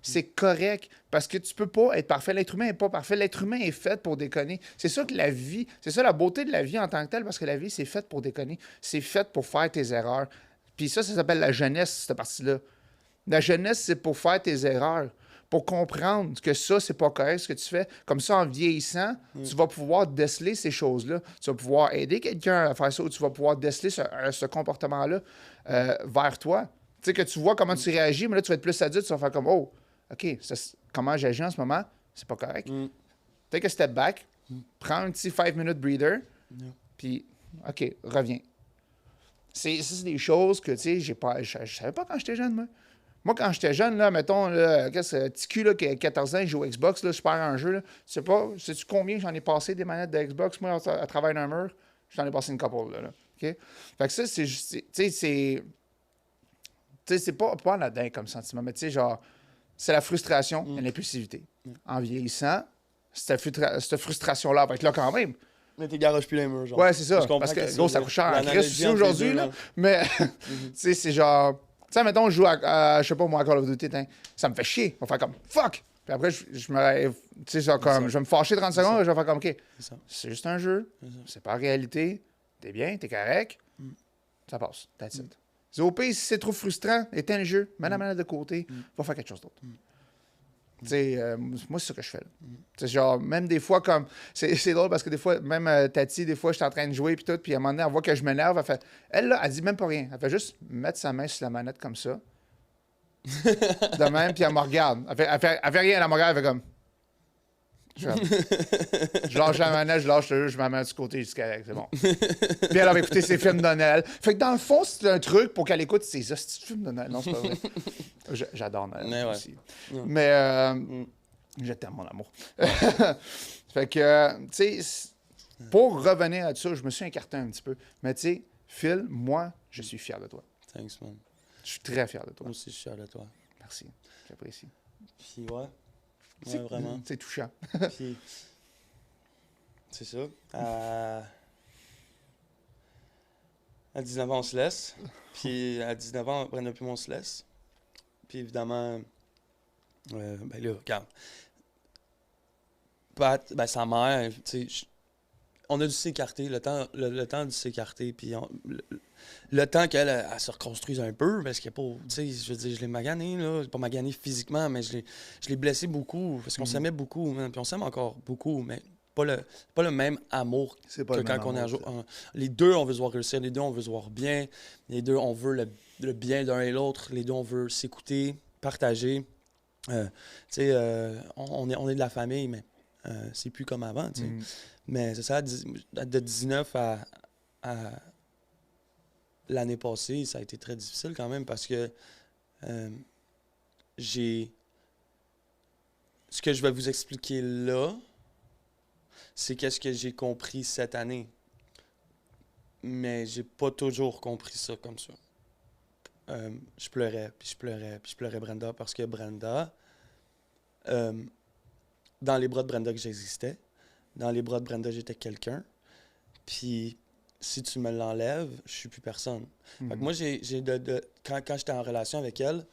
C'est correct, parce que tu peux pas être parfait. L'être humain n'est pas parfait. L'être humain est fait pour déconner. C'est ça que la vie, c'est ça la beauté de la vie en tant que telle, parce que la vie, c'est fait pour déconner. C'est fait pour faire tes erreurs. Puis ça s'appelle la jeunesse, cette partie-là. La jeunesse, c'est pour faire tes erreurs, pour comprendre que ça, c'est pas correct ce que tu fais. Comme ça, en vieillissant, tu vas pouvoir déceler ces choses-là. Tu vas pouvoir aider quelqu'un à faire ça, ou tu vas pouvoir déceler ce comportement-là vers toi. Tu sais, que tu vois comment tu réagis, mais là, tu vas être plus adulte, tu vas faire comme, oh, OK, comment j'agis en ce moment, c'est pas correct. Take a step back, prends un petit 5-minute breather, puis, OK, reviens. C'est des choses que, tu sais, je savais pas quand j'étais jeune, moi. Moi, quand j'étais jeune, là, mettons, là, petit cul là, qui a 14 ans, il joue au Xbox, là, je perds un jeu. Là. Sais-tu combien j'en ai passé des manettes de Xbox, moi, à travers d'un mur? J'en ai passé une couple, là. OK? Fait que ça, c'est juste. Tu sais, c'est pas anodin comme sentiment, mais tu sais, genre, c'est la frustration et l'impulsivité. En vieillissant, cette frustration-là va être là quand même. Mais t'es garoches plus les murs, genre. Ouais, c'est ça. Parce que, gros, ça coûte cher en Christ aussi aujourd'hui, là. Mais, tu sais, c'est genre. Tu sais, mettons, je joue à je sais pas, moi, à Call of Duty, ça me fait chier. On va faire comme fuck! Puis après, je me. Tu sais, ça, comme, je vais me fâcher 30 secondes et je vais faire comme OK. C'est juste un jeu. C'est pas la réalité. T'es bien, t'es correct. Ça passe. That's it. C'est au pire, si c'est trop frustrant, éteins le jeu, mets la manette de côté, va faire quelque chose d'autre. Tu sais, moi, c'est ça que je fais. Tu sais, genre, même des fois, comme. C'est drôle parce que des fois, même Tati, des fois, je suis en train de jouer, puis tout, puis à un moment donné, elle voit que je m'énerve, elle fait. Elle, là, elle dit même pas rien. Elle fait juste mettre sa main sur la manette comme ça. De même, puis elle me regarde. Elle fait rien, elle me regarde, elle fait comme. Je lâche la manette, je lâche le jeu, je me mets du côté, c'est correct, c'est bon. Puis elle va écouter ses films de Noël. Fait que dans le fond, c'est un truc pour qu'elle écoute ses hosties de films de Noël. Non, c'est pas vrai. J'adore Noël aussi. Mais je t'aime, mon amour. Fait que, tu sais, pour revenir à ça, je me suis écarté un petit peu. Mais tu sais, Phil, moi, je suis fier de toi. Thanks, man. Je suis très fier de toi. Moi aussi, je suis fier de toi. Merci, j'apprécie. Puis ouais. Ouais, vraiment. C'est touchant. Puis, c'est ça. À 19 ans, on se laisse. Puis à 19 ans, Brenda puis moi, on se laisse. Puis évidemment, ben là, regarde. Pat, ben sa mère, tu sais, on a dû s'écarter, le temps de s'écarter, puis le temps qu'elle elle se reconstruise un peu, parce qu'il n'y a pas, tu sais, je veux dire, je l'ai magané, là, pas magané physiquement, mais je l'ai blessé beaucoup, parce qu'on s'aimait beaucoup, man, puis on s'aime encore beaucoup, mais pas le même amour C'est pas que le quand même on est amour, les deux, on veut se voir réussir, les deux, on veut se voir bien, les deux, on veut le bien d'un et l'autre, les deux, on veut s'écouter, partager, tu sais, on est de la famille, mais c'est plus comme avant, tu sais. Mais c'est ça, de 19 à l'année passée, ça a été très difficile quand même parce que ce que je vais vous expliquer là, c'est qu'est-ce que j'ai compris cette année. Mais j'ai pas toujours compris ça comme ça. Je pleurais, puis je pleurais Brenda parce que Brenda, dans les bras de Brenda que j'existais, dans les bras de Brenda, j'étais quelqu'un. Puis, si tu me l'enlèves, je suis plus personne. Fait que moi, quand j'étais en relation avec elle,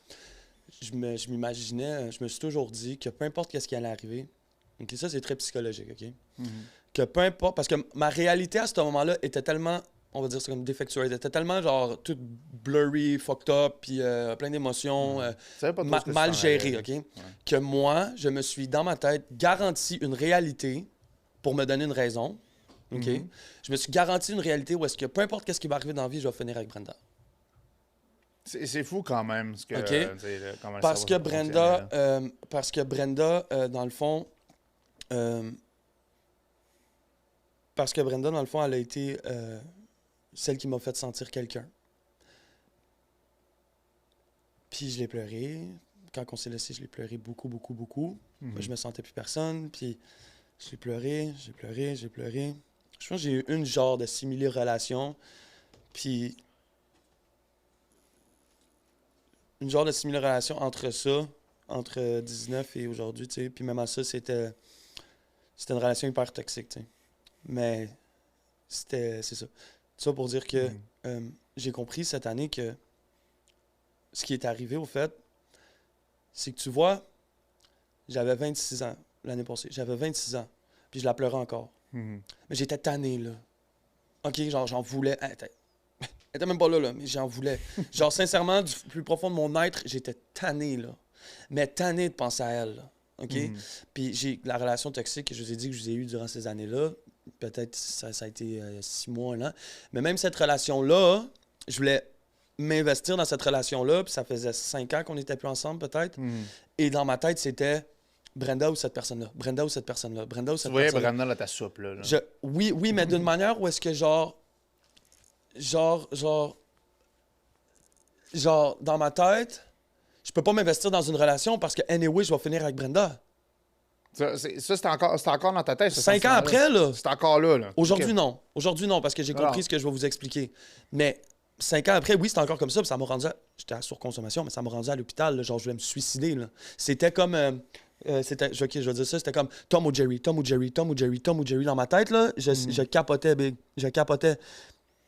je m'imaginais, je me suis toujours dit que peu importe ce qui allait arriver, okay, ça, c'est très psychologique, OK? Que peu importe, parce que ma réalité à ce moment-là était tellement, on va dire ça comme défectueuse, elle était tellement genre toute blurry, fucked up, puis plein d'émotions, mal gérée, OK? Ouais. Que moi, je me suis, dans ma tête, garanti une réalité pour me donner une raison, OK? Je me suis garanti une réalité où est-ce que peu importe ce qui va arriver dans la vie, je vais finir avec Brenda. C'est fou quand même. Ce que, OK? Parce que Brenda, dans le fond... parce que Brenda, dans le fond, elle a été celle qui m'a fait sentir quelqu'un. Puis je l'ai pleuré. Quand on s'est laissé, je l'ai pleuré beaucoup, beaucoup, beaucoup. Je me sentais plus personne. Puis je l'ai pleuré. Je pense que j'ai eu une genre de simili-relation. Puis une genre de simili-relation entre ça, entre 19 et aujourd'hui, tu sais. Puis même à ça, c'était une relation hyper toxique, tu sais. Mais c'est ça. Ça pour dire que j'ai compris cette année que ce qui est arrivé, au fait, c'est que tu vois, J'avais 26 ans l'année passée. J'avais 26 ans. Puis je la pleurais encore. Mhm. Mais j'étais tanné, là. OK, genre, j'en voulais. Elle était même pas là, mais j'en voulais. Genre, sincèrement, du plus profond de mon être, j'étais tanné, là. Mais tanné de penser à elle, là. OK? Puis j'ai la relation toxique que je vous ai dit que je vous ai eue durant ces années-là. Peut-être ça a été 6 mois, 1 an. Mais même cette relation-là, je voulais m'investir dans cette relation-là. Puis ça faisait 5 ans qu'on n'était plus ensemble, peut-être. Et dans ma tête, c'était Brenda ou cette personne-là. Brenda ou cette personne-là. Brenda ou cette Oui, personne-là. Brenda, là, ta soupe, là. Oui, mais d'une manière où est-ce que genre, dans ma tête, je peux pas m'investir dans une relation parce que, anyway, je vais finir avec Brenda. Ça, c'est encore dans ta tête, ce 5 ans sentiment-là. après, là. C'est encore là. Aujourd'hui, Ok. non. Aujourd'hui, non, parce que j'ai compris ce que je vais vous expliquer. Mais 5 ans après, oui, c'est encore comme ça, puis ça m'a rendu J'étais à surconsommation, mais ça m'a rendu à l'hôpital, là, genre, je voulais me suicider, là. C'était comme... OK, je vais dire ça, c'était comme Tom ou Jerry dans ma tête, là. Je capotais, big. Je capotais.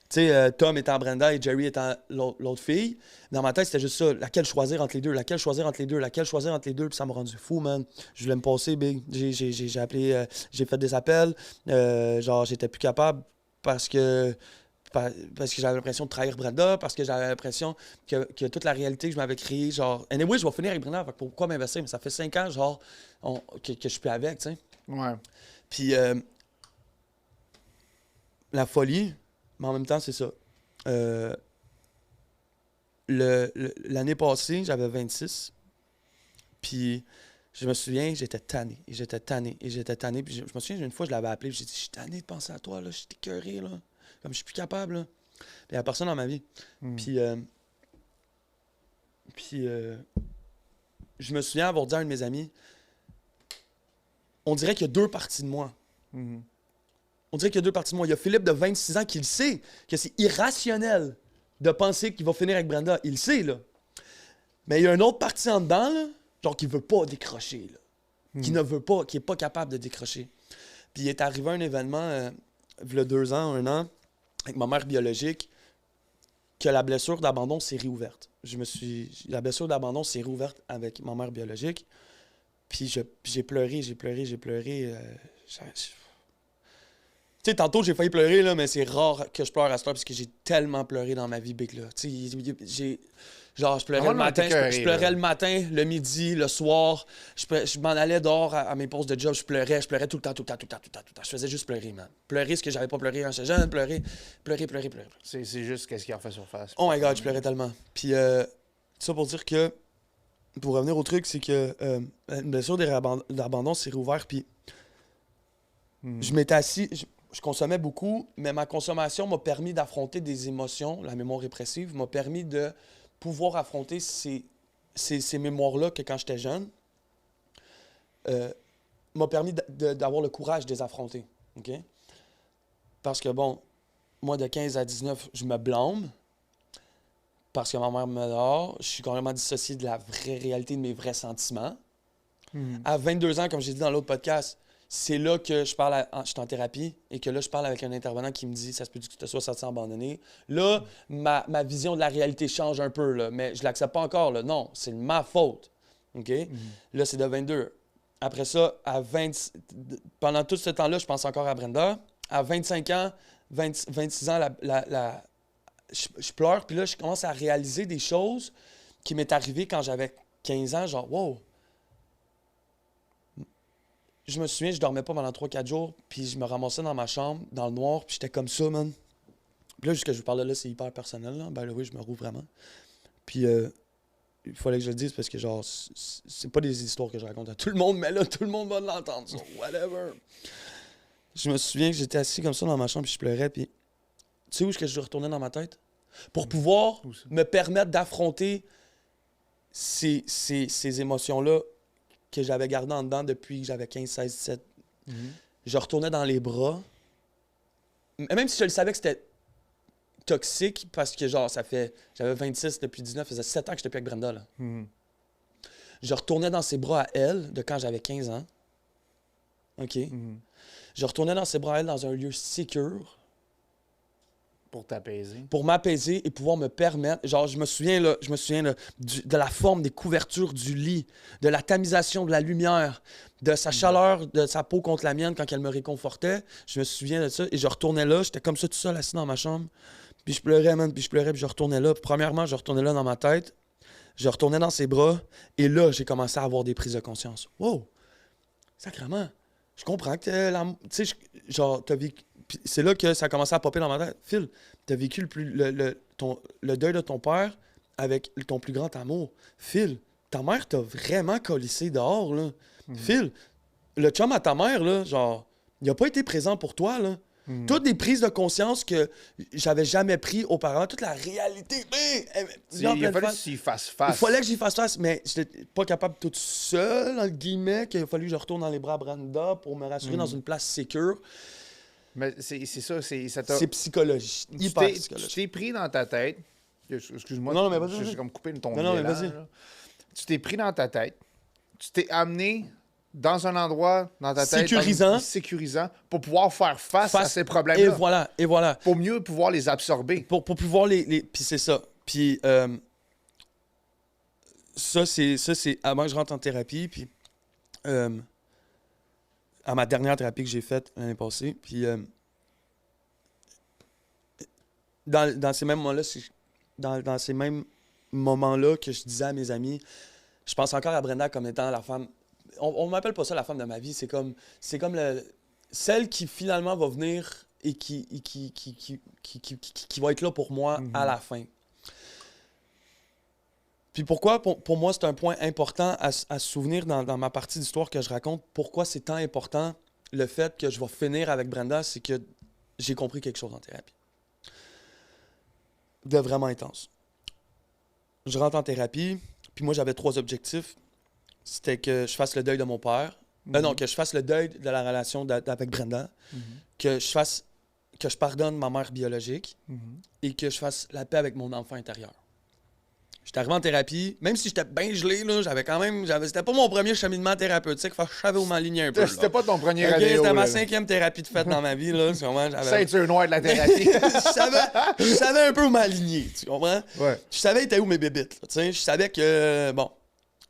Tu sais, Tom étant Brenda et Jerry étant l'autre fille. Dans ma tête, c'était juste ça. Laquelle choisir entre les deux? Laquelle choisir entre les deux? Laquelle choisir entre les deux? Puis ça m'a rendu fou, man. Je voulais me passer, big. J'ai appelé... j'ai fait des appels. Genre, j'étais plus capable parce que j'avais l'impression de trahir Brenda, parce que j'avais l'impression que toute la réalité que je m'avais créée, genre... Anyway, je vais finir avec Brenda, fait que pourquoi m'investir? Mais ça fait 5 ans, genre, que je suis plus avec, tu sais. Ouais. Puis, la folie, mais en même temps, c'est ça. L'année passée, j'avais 26. Puis, je me souviens, j'étais tanné. Puis, je me souviens, une fois, je l'avais appelé. J'ai dit, je suis tanné de penser à toi, là. Je suis écœuré, là. Comme je suis plus capable, là. Puis, il n'y a personne dans ma vie. Puis, je me souviens avoir dit à un de mes amis, on dirait qu'il y a 2 parties de moi. On dirait qu'il y a 2 parties de moi. Il y a Philippe de 26 ans qui le sait, que c'est irrationnel de penser qu'il va finir avec Brenda. Il le sait, là. Mais il y a une autre partie en dedans, là, genre qui veut pas décrocher, là. Qui ne veut pas, qui est pas capable de décrocher. Puis il est arrivé un événement, il y a 2 ans, 1 an, avec ma mère biologique, que la blessure d'abandon s'est réouverte. La blessure d'abandon s'est réouverte avec ma mère biologique. Puis j'ai pleuré. Tu sais, tantôt, j'ai failli pleurer, là, mais c'est rare que je pleure à ce temps parce que j'ai tellement pleuré dans ma vie, big, là. Tu sais, genre, je pleurais le matin, je pleurais le matin, le midi, le soir. Je m'en allais dehors à mes pauses de job, je pleurais tout le temps. Je faisais juste pleurer, man. Pleurer ce que j'avais pas pleuré quand j'étais jeune, pleurer. C'est juste qu'est-ce qui a fait surface. Oh my God, je pleurais tellement. Puis, ça pour dire que, pour revenir au truc, c'est que une blessure d'abandon s'est réouverte, puis je m'étais assis... Je consommais beaucoup, mais ma consommation m'a permis d'affronter des émotions. La mémoire répressive m'a permis de pouvoir affronter ces mémoires-là que quand j'étais jeune, m'a permis d'avoir le courage de les affronter. OK? Parce que, bon, moi, de 15 à 19, je me blâme parce que ma mère me dort. Je suis complètement dissocié de la vraie réalité, de mes vrais sentiments. À 22 ans, comme j'ai dit dans l'autre podcast, c'est là que je suis en thérapie et que là, je parle avec un intervenant qui me dit « ça se peut que tu te sois senti abandonné ». Là, ma vision de la réalité change un peu, là, mais je l'accepte pas encore. Là. Non, c'est ma faute. OK? Là, c'est de 22. Après ça, pendant tout ce temps-là, je pense encore à Brenda. À 25 ans, 26 ans, je pleure. Puis là, je commence à réaliser des choses qui m'est arrivées quand j'avais 15 ans. Genre, wow! Je me souviens, je dormais pas pendant 3-4 jours, puis je me ramassais dans ma chambre, dans le noir, puis j'étais comme ça, man. Puis là, ce que je vous parle de là, c'est hyper personnel, là. Ben oui, je me rouvre vraiment. Puis, il fallait que je le dise parce que, genre, c'est pas des histoires que je raconte à tout le monde, mais là, tout le monde va l'entendre, so whatever. Je me souviens que j'étais assis comme ça dans ma chambre, puis je pleurais, puis... Tu sais où est-ce que je retournais dans ma tête? Pour pouvoir me permettre d'affronter ces émotions-là que j'avais gardé en dedans depuis que j'avais 15, 16, 17. Je retournais dans les bras. Même si je le savais que c'était toxique, parce que genre, j'avais 26 depuis 19, ça faisait 7 ans que j'étais plus avec Brenda, là. Je retournais dans ses bras à elle, de quand j'avais 15 ans. OK? Je retournais dans ses bras à elle dans un lieu sécure. Pour t'apaiser. Pour m'apaiser et pouvoir me permettre. Genre, je me souviens là, de la forme des couvertures du lit, de la tamisation de la lumière, de sa chaleur, de sa peau contre la mienne quand elle me réconfortait. Je me souviens de ça et je retournais là. J'étais comme ça tout seul assis dans ma chambre. Puis je pleurais, man, puis je retournais là. Puis premièrement, je retournais là dans ma tête. Je retournais dans ses bras. Et là, j'ai commencé à avoir des prises de conscience. Wow! Sacrément! Je comprends que tu sais, genre, t'as vécu... Puis c'est là que ça a commencé à popper dans ma tête. Phil, t'as vécu le deuil de ton père avec ton plus grand amour. Phil, ta mère t'a vraiment colissé dehors, là. Phil, le chum à ta mère, là, genre, il a pas été présent pour toi, là. Toutes des prises de conscience que j'avais jamais pris auparavant, toute la réalité. Il a fallu que tu y fasses face. Il fallait que j'y fasse face, mais j'étais pas capable toute seule, entre guillemets, qu'il a fallu que je retourne dans les bras à Brenda pour me rassurer dans une place sécure. Mais c'est ça, c'est psychologie, hyper psychologique. Tu t'es pris dans ta tête. Excuse-moi, non, mais vas-y. j'ai comme coupé ton Non, mais élan, vas-y. là. Tu t'es pris dans ta tête. Tu t'es amené dans un endroit dans ta tête sécurisant pour pouvoir faire face à ces problèmes-là. Et voilà. Pour mieux pouvoir les absorber. Pour pouvoir les... Puis c'est ça. Puis ça, c'est avant que je rentre en thérapie. Puis à ma dernière thérapie que j'ai faite l'année passée. Puis dans ces mêmes moments-là, dans ces mêmes moments-là que je disais à mes amis, je pense encore à Brenda comme étant la femme... On ne m'appelle pas ça la femme de ma vie. C'est comme celle qui finalement va venir et qui va être là pour moi à la fin. Puis pourquoi, pour moi, c'est un point important à se souvenir dans ma partie d'histoire que je raconte. Pourquoi c'est tant important le fait que je vais finir avec Brenda, c'est que j'ai compris quelque chose en thérapie. De vraiment intense. Je rentre en thérapie, puis moi, j'avais 3 objectifs. C'était que je fasse le deuil de mon père. Non, que je fasse le deuil de la relation avec Brenda. Que je pardonne ma mère biologique. Et que je fasse la paix avec mon enfant intérieur. J'étais arrivé en thérapie, même si j'étais bien gelé, là, c'était pas mon premier cheminement thérapeutique, je savais où m'aligner un peu. C'était pas ton premier radio. C'était ma 5e thérapie de fête dans ma vie. Là, Ceinture noire de la thérapie. je savais un peu où m'aligner, tu comprends? Ouais. Je savais était où mes bébites. Je savais que, bon,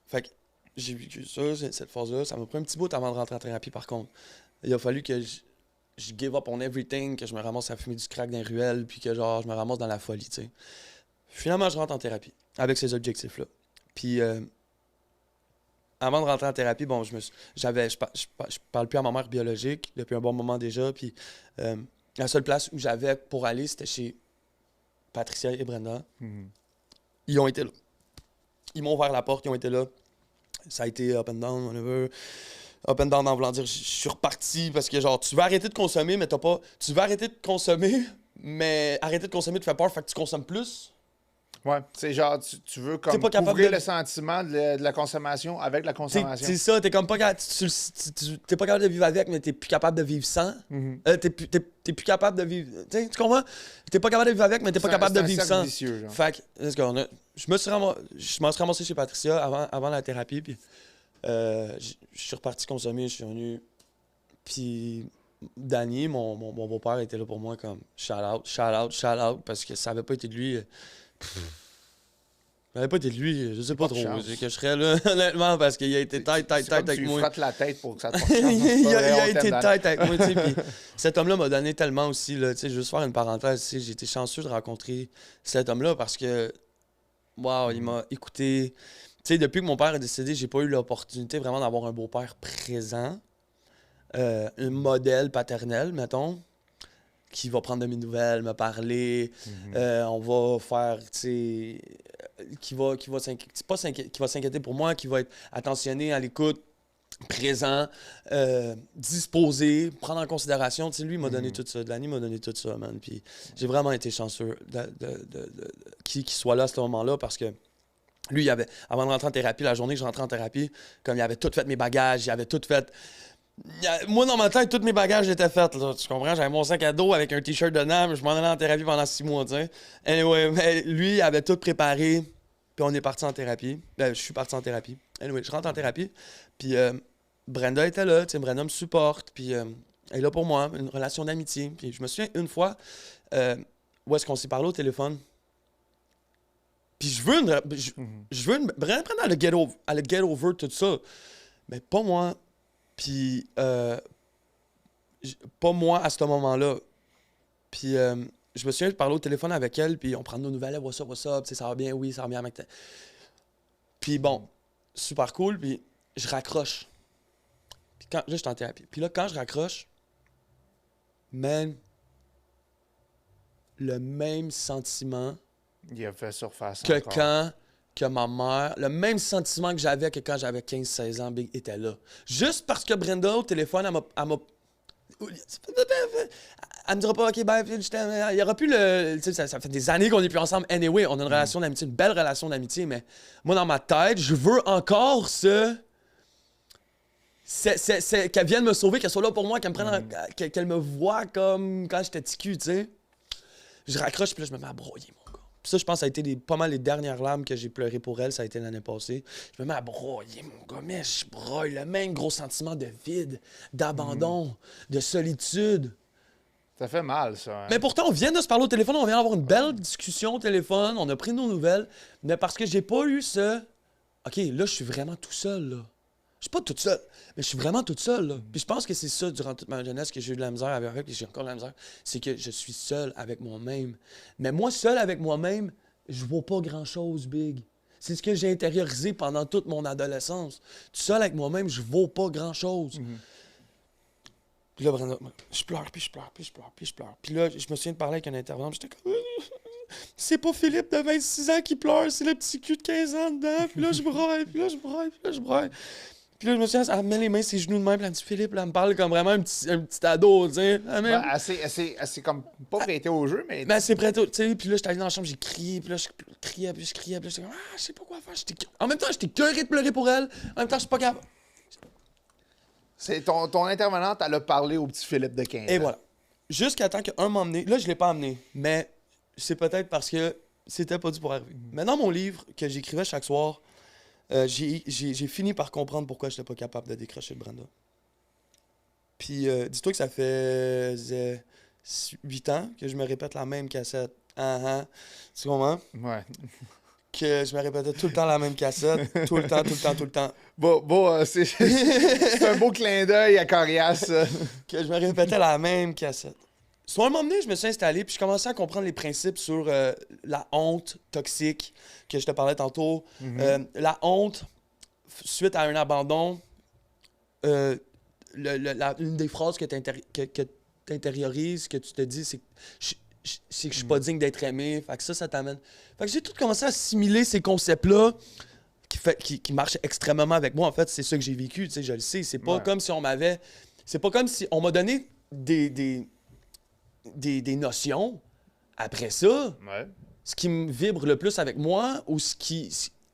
fait que j'ai vécu ça, cette phase-là. Ça m'a pris un petit bout avant de rentrer en thérapie, par contre. Il a fallu que je give up on everything, que je me ramasse à fumer du crack dans les ruelles, puis que genre je me ramasse dans la folie, tu sais. Finalement, je rentre en thérapie avec ces objectifs-là. Puis, avant de rentrer en thérapie, bon, je parle plus à ma mère biologique depuis un bon moment déjà. Puis, la seule place où j'avais pour aller, c'était chez Patricia et Brenda. Ils ont été là. Ils m'ont ouvert la porte, ils ont été là. Ça a été up and down, whatever. Up and down en voulant dire, je suis reparti parce que, genre, tu veux arrêter de consommer, mais t'as pas... Tu veux arrêter de consommer, mais arrêter de consommer te fait peur, fait que tu consommes plus. Ouais, c'est genre, tu veux comme couvrir le sentiment de la consommation avec la consommation. C'est ça, t'es comme pas capable, t'es pas capable de vivre avec, mais t'es plus capable de vivre sans. T'es plus capable de vivre, tu comprends? T'es pas capable de vivre avec, mais t'es pas capable de vivre sans. Vicieux, genre. Fait que, je me suis ramassé chez Patricia avant la thérapie, puis je suis reparti consommer, je suis venu, puis Danny, mon beau-père, était là pour moi comme shout out, parce que ça avait pas été de lui... Ça n'avait pas été de lui, je sais pas trop. Que je serais là, honnêtement, parce qu'il a été tête avec moi. Tu frottes la tête pour que ça te porte chance. Il a été tête avec moi, tu sais. Puis cet homme-là m'a donné tellement aussi, là, tu sais, juste faire une parenthèse, tu sais, j'ai été chanceux de rencontrer cet homme-là parce que, wow, il m'a écouté. Tu sais, depuis que mon père est décédé, j'ai pas eu l'opportunité vraiment d'avoir un beau-père présent, un modèle paternel, mettons, qui va prendre de mes nouvelles, me parler, on va faire, tu sais, qui va s'inquiéter pour moi, qui va être attentionné, à l'écoute, présent, disposé, prendre en considération. Tu sais, lui, il m'a donné tout ça. Danny m'a donné tout ça, man. Puis j'ai vraiment été chanceux qu'il soit là à ce moment-là parce que lui, avant de rentrer en thérapie, la journée que je rentrais en thérapie, comme il avait tout fait mes bagages, il avait tout fait... Moi, dans ma tête, tous mes bagages étaient faits, là. Tu comprends? J'avais mon sac à dos avec un t-shirt dedans, mais je m'en allais en thérapie pendant 6 mois, tu sais. Anyway, mais lui, il avait tout préparé, puis on est parti en thérapie. Je suis parti en thérapie. Anyway, je rentre en thérapie, puis Brenda était là, tu sais, Brenda me supporte, puis elle est là pour moi, une relation d'amitié. Puis je me souviens, une fois, où est-ce qu'on s'est parlé au téléphone. Puis je veux vraiment prendre à le get over tout ça. Mais pas moi. Puis pas moi à ce moment-là. Puis je me souviens de parler au téléphone avec elle, puis on prend nos nouvelles, what's up, ça va bien, oui, ça va bien avec toi. Puis bon, super cool, puis je raccroche. Puis là, je suis en thérapie. Puis là, quand je raccroche, man, le même sentiment Il a fait surface que encore. que ma mère, le même sentiment que j'avais que quand j'avais 15-16 ans, Big, était là. Juste parce que Brenda, au téléphone, elle m'a... Elle me dira pas, OK, bye, il y aura plus le... Tu sais, ça fait des années qu'on est plus ensemble. Anyway, on a une relation d'amitié, une belle relation d'amitié, mais moi, dans ma tête, je veux encore qu'elle vienne me sauver, qu'elle soit là pour moi, qu'elle me prenne, qu'elle me voie comme quand j'étais petit cul, tu sais. Je raccroche, puis là, je me mets à broyer, mon gars. Puis ça, je pense que ça a été pas mal les dernières larmes que j'ai pleurées pour elle, ça a été l'année passée. Je me mets à broyer, mon gars, mais je broye. Le même gros sentiment de vide, d'abandon, de solitude. Ça fait mal, ça. Hein? Mais pourtant, on vient de se parler au téléphone, on vient d'avoir une belle discussion au téléphone, on a pris nos nouvelles, mais parce que j'ai pas eu ce... OK, là, je suis vraiment tout seul, là. Je suis pas toute seule, mais je suis vraiment toute seule, là. Puis je pense que c'est ça, durant toute ma jeunesse, que j'ai eu de la misère avec, et j'ai encore de la misère, c'est que je suis seul avec moi-même. Mais moi, seul avec moi-même, je vaux pas grand-chose, Big. C'est ce que j'ai intériorisé pendant toute mon adolescence. Tout seul avec moi-même, je vaux pas grand-chose. Puis là, Brenda, je pleure. Puis là, je me souviens de parler avec un intervenant, j'étais comme... C'est pas Philippe de 26 ans qui pleure, c'est le petit cul de 15 ans dedans. Puis là, je braille. Puis là, je me souviens, elle met les mains sur les genoux de même, puis elle me dit, Philippe, là, elle me parle comme vraiment un petit ado, tu sais. Elle s'est comme pas prêtée au jeu, mais... Ben, c'est prêt, tu sais. Puis là, j'étais allé dans la chambre, j'ai crié, puis là, je criais, puis j'étais comme, je sais pas quoi faire. En même temps, j'étais curé de pleurer pour elle. En même temps, je suis pas capable. C'est ton intervenante, elle a parlé au petit Philippe de 15 ans. Et voilà. Jusqu'à temps qu'un m'a emmené. Là, je l'ai pas amené, mais c'est peut-être parce que c'était pas dû pour arriver. Mais dans mon livre que j'écrivais chaque soir, j'ai fini par comprendre pourquoi j'étais pas capable de décrocher de Brenda. Puis dis-toi que ça fait 8 ans que je me répète la même cassette. Tu comprends? Ouais. Que je me répétais tout le temps la même cassette. Tout le temps. Bon, c'est un beau clin d'œil à Corias. Que je me répétais la même cassette. Soit un moment donné, je me suis installé, puis je commençais à comprendre les principes sur la honte toxique que je te parlais tantôt. La honte, suite à un abandon, une des phrases que tu intériorises, que tu te dis, c'est que je suis pas digne d'être aimé. Fait que ça t'amène. Fait que j'ai tout commencé à assimiler ces concepts-là qui marchent extrêmement avec moi. En fait, c'est ça que j'ai vécu, tu sais, je le sais. C'est pas comme si on m'avait... C'est pas comme si on m'a donné des notions. Après ça, ce qui me vibre le plus avec moi, ou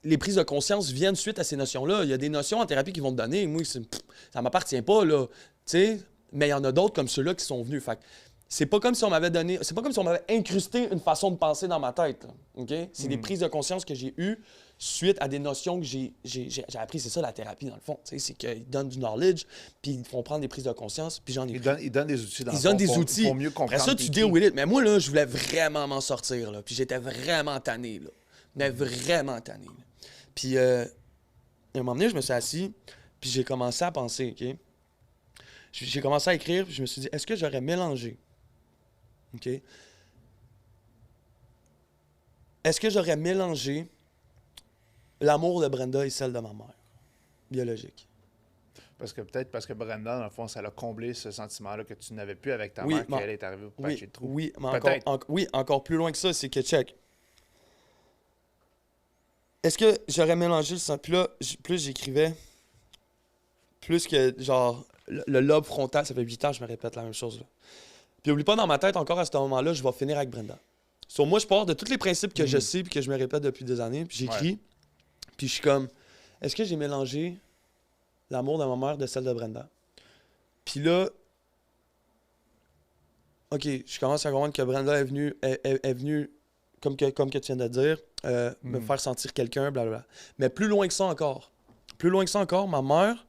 les prises de conscience viennent suite à ces notions-là. Il y a des notions en thérapie qui vont te donner. Moi, ça m'appartient pas, là. Tu sais, mais il y en a d'autres comme ceux-là qui sont venus. Fait que c'est pas comme si on m'avait donné... C'est pas comme si on m'avait incrusté une façon de penser dans ma tête, là. OK? C'est des prises de conscience que j'ai eues suite à des notions que j'ai appris. C'est ça, la thérapie, dans le fond. Tu sais, c'est qu'ils donnent du knowledge, puis ils font prendre des prises de conscience, puis j'en ai pris. Ils donnent des outils dans le Ils donnent des fond outils. pour mieux comprendre. Après ça, tu deal with it. Mais moi, là, je voulais vraiment m'en sortir, là. Puis j'étais vraiment tanné, là. Mais vraiment tanné, là. Puis, à un moment donné, je me suis assis, puis j'ai commencé à penser, OK? J'ai commencé à écrire, puis je me suis dit, est-ce que j'aurais mélangé? OK? Est-ce que j'aurais mélangé l'amour de Brenda et celle de ma mère biologique? Parce que Brenda, dans le fond, ça l'a comblé ce sentiment-là que tu n'avais plus avec ta Oui, mère, mais- qu'elle est arrivée au Oui, patcher de trou. oui, mais Peut-être. encore plus loin que ça, c'est que, check. Est-ce que j'aurais mélangé le sang? Puis là, plus j'écrivais, plus que, genre, le lobe frontal, ça fait 8 ans que je me répète la même chose, là. Puis oublie pas, dans ma tête, encore à ce moment-là, je vais finir avec Brenda. Sur moi, je pars de tous les principes que je sais puis que je me répète depuis des années, puis j'écris, puis je suis comme, est-ce que j'ai mélangé l'amour de ma mère de celle de Brenda? Puis là, OK, je commence à comprendre que Brenda est venue comme que tu viens de dire, me faire sentir quelqu'un, blablabla. Mais plus loin que ça encore, ma mère,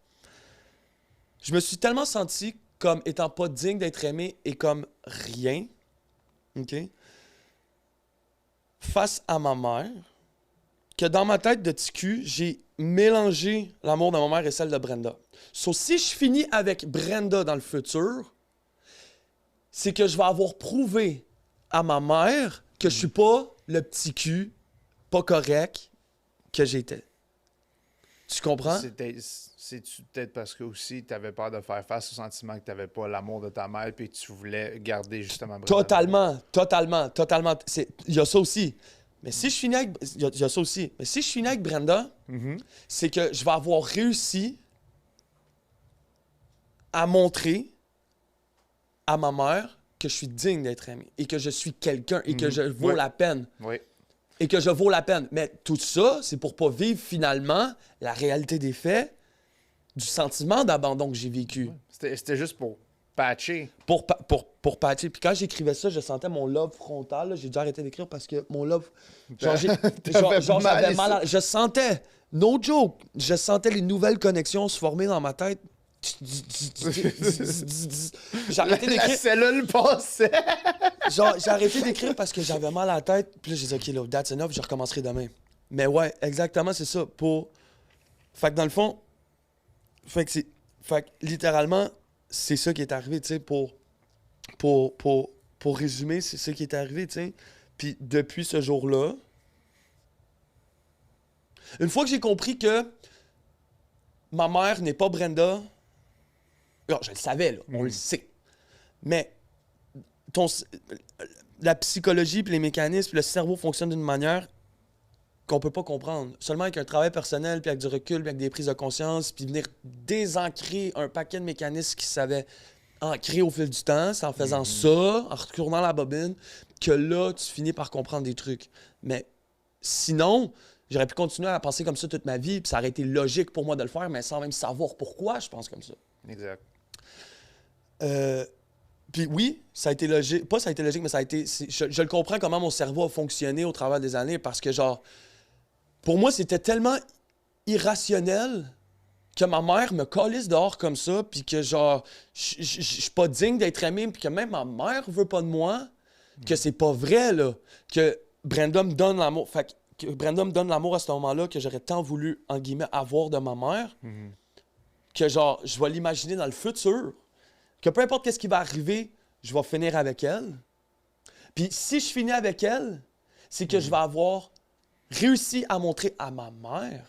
je me suis tellement senti comme étant pas digne d'être aimé et comme rien, OK? face à ma mère que dans ma tête de petit cul, j'ai mélangé l'amour de ma mère et celle de Brenda. So, si je finis avec Brenda dans le futur, c'est que je vais avoir prouvé à ma mère que je suis pas le petit cul pas correct que j'étais. Tu comprends? C'est peut-être parce que aussi tu avais peur de faire face au sentiment que tu n'avais pas l'amour de ta mère puis tu voulais garder justement Brenda. Totalement. Il y a ça aussi. Mais si je finis avec... Il y a ça aussi. Mais si je finis avec Brenda, c'est que je vais avoir réussi à montrer à ma mère que je suis digne d'être aimé et que je suis quelqu'un et que je vaux la peine. Oui. Et que je vaux la peine. Mais tout ça, c'est pour pas vivre finalement la réalité des faits du sentiment d'abandon que j'ai vécu. C'était juste pour patcher. Pour patcher. Puis quand j'écrivais ça, je sentais mon lobe frontal. Là. J'ai dû arrêter d'écrire parce que mon lobe... j'avais mal. Je sentais, no joke, je sentais les nouvelles connexions se former dans ma tête. J'ai arrêté d'écrire. La cellule passait. J'ai arrêté d'écrire parce que j'avais mal à la tête. Puis là, j'ai dit, OK, là, that's enough, je recommencerai demain. Mais ouais, exactement, c'est ça. Fait que dans le fond, fait que littéralement, c'est ça qui est arrivé, tu sais, pour résumer, c'est ça qui est arrivé, tu sais. Puis depuis ce jour-là, une fois que j'ai compris que ma mère n'est pas Brenda, alors, je le savais, là, on le sait. Mais la psychologie, puis les mécanismes, puis le cerveau fonctionnent d'une manière qu'on peut pas comprendre. Seulement avec un travail personnel, puis avec du recul, puis avec des prises de conscience, puis venir désancrer un paquet de mécanismes qui s'avaient ancrés au fil du temps, c'est en faisant ça, en retournant la bobine, que là, tu finis par comprendre des trucs. Mais sinon, j'aurais pu continuer à penser comme ça toute ma vie, puis ça aurait été logique pour moi de le faire, mais sans même savoir pourquoi je pense comme ça. Exact. Puis oui, ça a été logique. Pas ça a été logique, mais ça a été... Je le comprends comment mon cerveau a fonctionné au travers des années, parce que genre... Pour moi, c'était tellement irrationnel que ma mère me calisse dehors comme ça, puis que genre... Je suis pas digne d'être aimé, puis que même ma mère veut pas de moi, que c'est pas vrai, là. Que Brenda me donne l'amour... Fait que Brenda me donne l'amour à ce moment-là que j'aurais tant voulu, en guillemets, avoir de ma mère, que genre, je vais l'imaginer dans le futur, que peu importe qu'est-ce qui va arriver, je vais finir avec elle. Puis si je finis avec elle, c'est que je vais avoir réussi à montrer à ma mère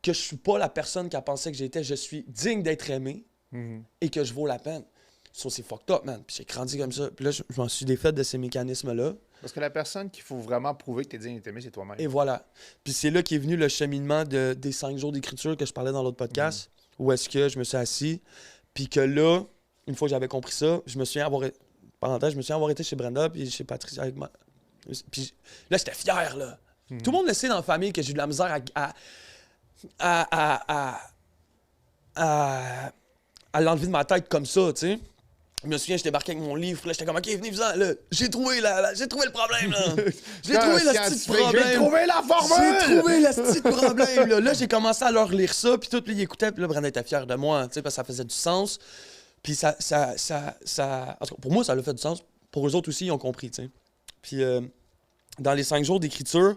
que je suis pas la personne qu'elle pensait que j'étais, je suis digne d'être aimé et que je vaux la peine. Ça, c'est fucked up, man. Puis j'ai grandi comme ça. Puis là, je m'en suis défait de ces mécanismes-là. Parce que la personne qu'il faut vraiment prouver que t'es digne d'être aimé, c'est toi-même. Et voilà. Puis c'est là qu'est venu le cheminement des 5 jours d'écriture que je parlais dans l'autre podcast, où est-ce que je me suis assis, puis que là, une fois que j'avais compris ça, je me souviens avoir été chez Brenda, puis chez Patrice avec moi. Puis là, j'étais fier, là. Tout le monde le sait dans la famille que j'ai eu de la misère à l'enlever de ma tête comme ça, tu sais. Je me souviens, je débarquais avec mon livre, là, j'étais comme, OK, venez-vous-en, là, j'ai trouvé le problème, là. J'ai trouvé le petit problème. J'ai trouvé la formule! J'ai trouvé le petit problème, là. Là, j'ai commencé à leur lire ça, puis tout, puis ils écoutaient, puis là, Brenda était fière de moi, tu sais, parce que ça faisait du sens. Puis ça... En tout cas, pour moi, ça a fait du sens. Pour eux autres aussi, ils ont compris, tu sais. Puis dans les 5 jours d'écriture,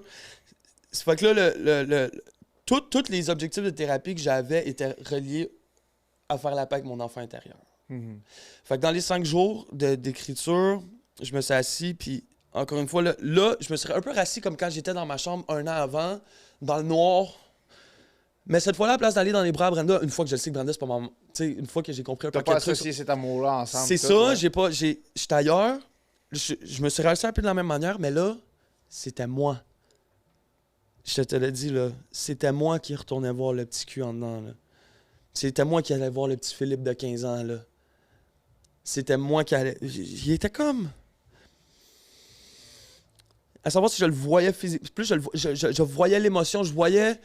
c'est fait que là, tous les objectifs de thérapie que j'avais étaient reliés à faire la paix avec mon enfant intérieur. Fait que dans les 5 jours d'écriture, je me suis assis, puis encore une fois, là, je me serais un peu rassis comme quand j'étais dans ma chambre un an avant, dans le noir. Mais cette fois-là, à la place d'aller dans les bras à Brenda, une fois que je sais que Brenda, c'est pas maman. Tu sais, une fois que j'ai compris un peu. T'as pas associé cet amour-là ensemble. C'est ça, j'étais ailleurs. Je me suis réussi un peu de la même manière, mais là, c'était moi. Je te l'ai dit, là. C'était moi qui retournais voir le petit cul en dedans, là. C'était moi qui allais voir le petit Philippe de 15 ans, là. C'était moi qui allais... Il était comme... À savoir si je le voyais physiquement... Plus je voyais l'émotion, je voyais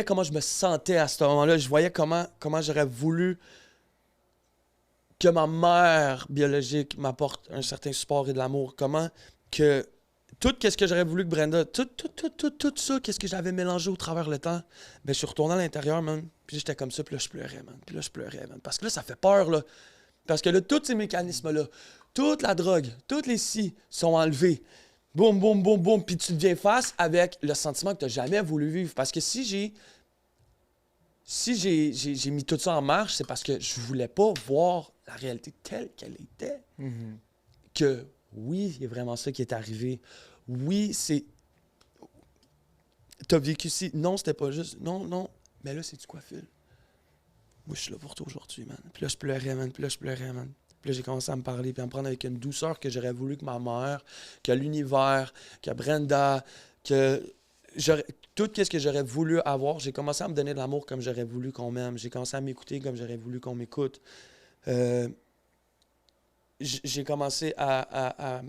comment je me sentais à ce moment-là. Je voyais comment j'aurais voulu que ma mère biologique m'apporte un certain support et de l'amour. Comment que... Tout ce que j'aurais voulu que Brenda... Tout ça, qu'est-ce que j'avais mélangé au travers le temps. Ben, je suis retourné à l'intérieur, man. Puis j'étais comme ça, puis là, je pleurais, man. Parce que là, ça fait peur, là. Parce que là, tous ces mécanismes-là, toute la drogue, toutes les si sont enlevés. boum, boum, boum, boum, puis tu deviens face avec le sentiment que tu n'as jamais voulu vivre. Parce que si j'ai mis tout ça en marche, c'est parce que je voulais pas voir la réalité telle qu'elle était. Que oui, il y a vraiment ça qui est arrivé. Oui, c'est... T'as vécu ci. Non, c'était pas juste... Non. Mais là, c'est-tu quoi, Phil? Moi, je suis là pour toi aujourd'hui, man. Puis là, je pleurais, man. Puis là, j'ai commencé à me parler puis à me prendre avec une douceur que j'aurais voulu que ma mère, que l'univers, que Brenda, que... Tout ce que j'aurais voulu avoir, j'ai commencé à me donner de l'amour comme j'aurais voulu qu'on m'aime. J'ai commencé à m'écouter comme j'aurais voulu qu'on m'écoute. J'ai commencé à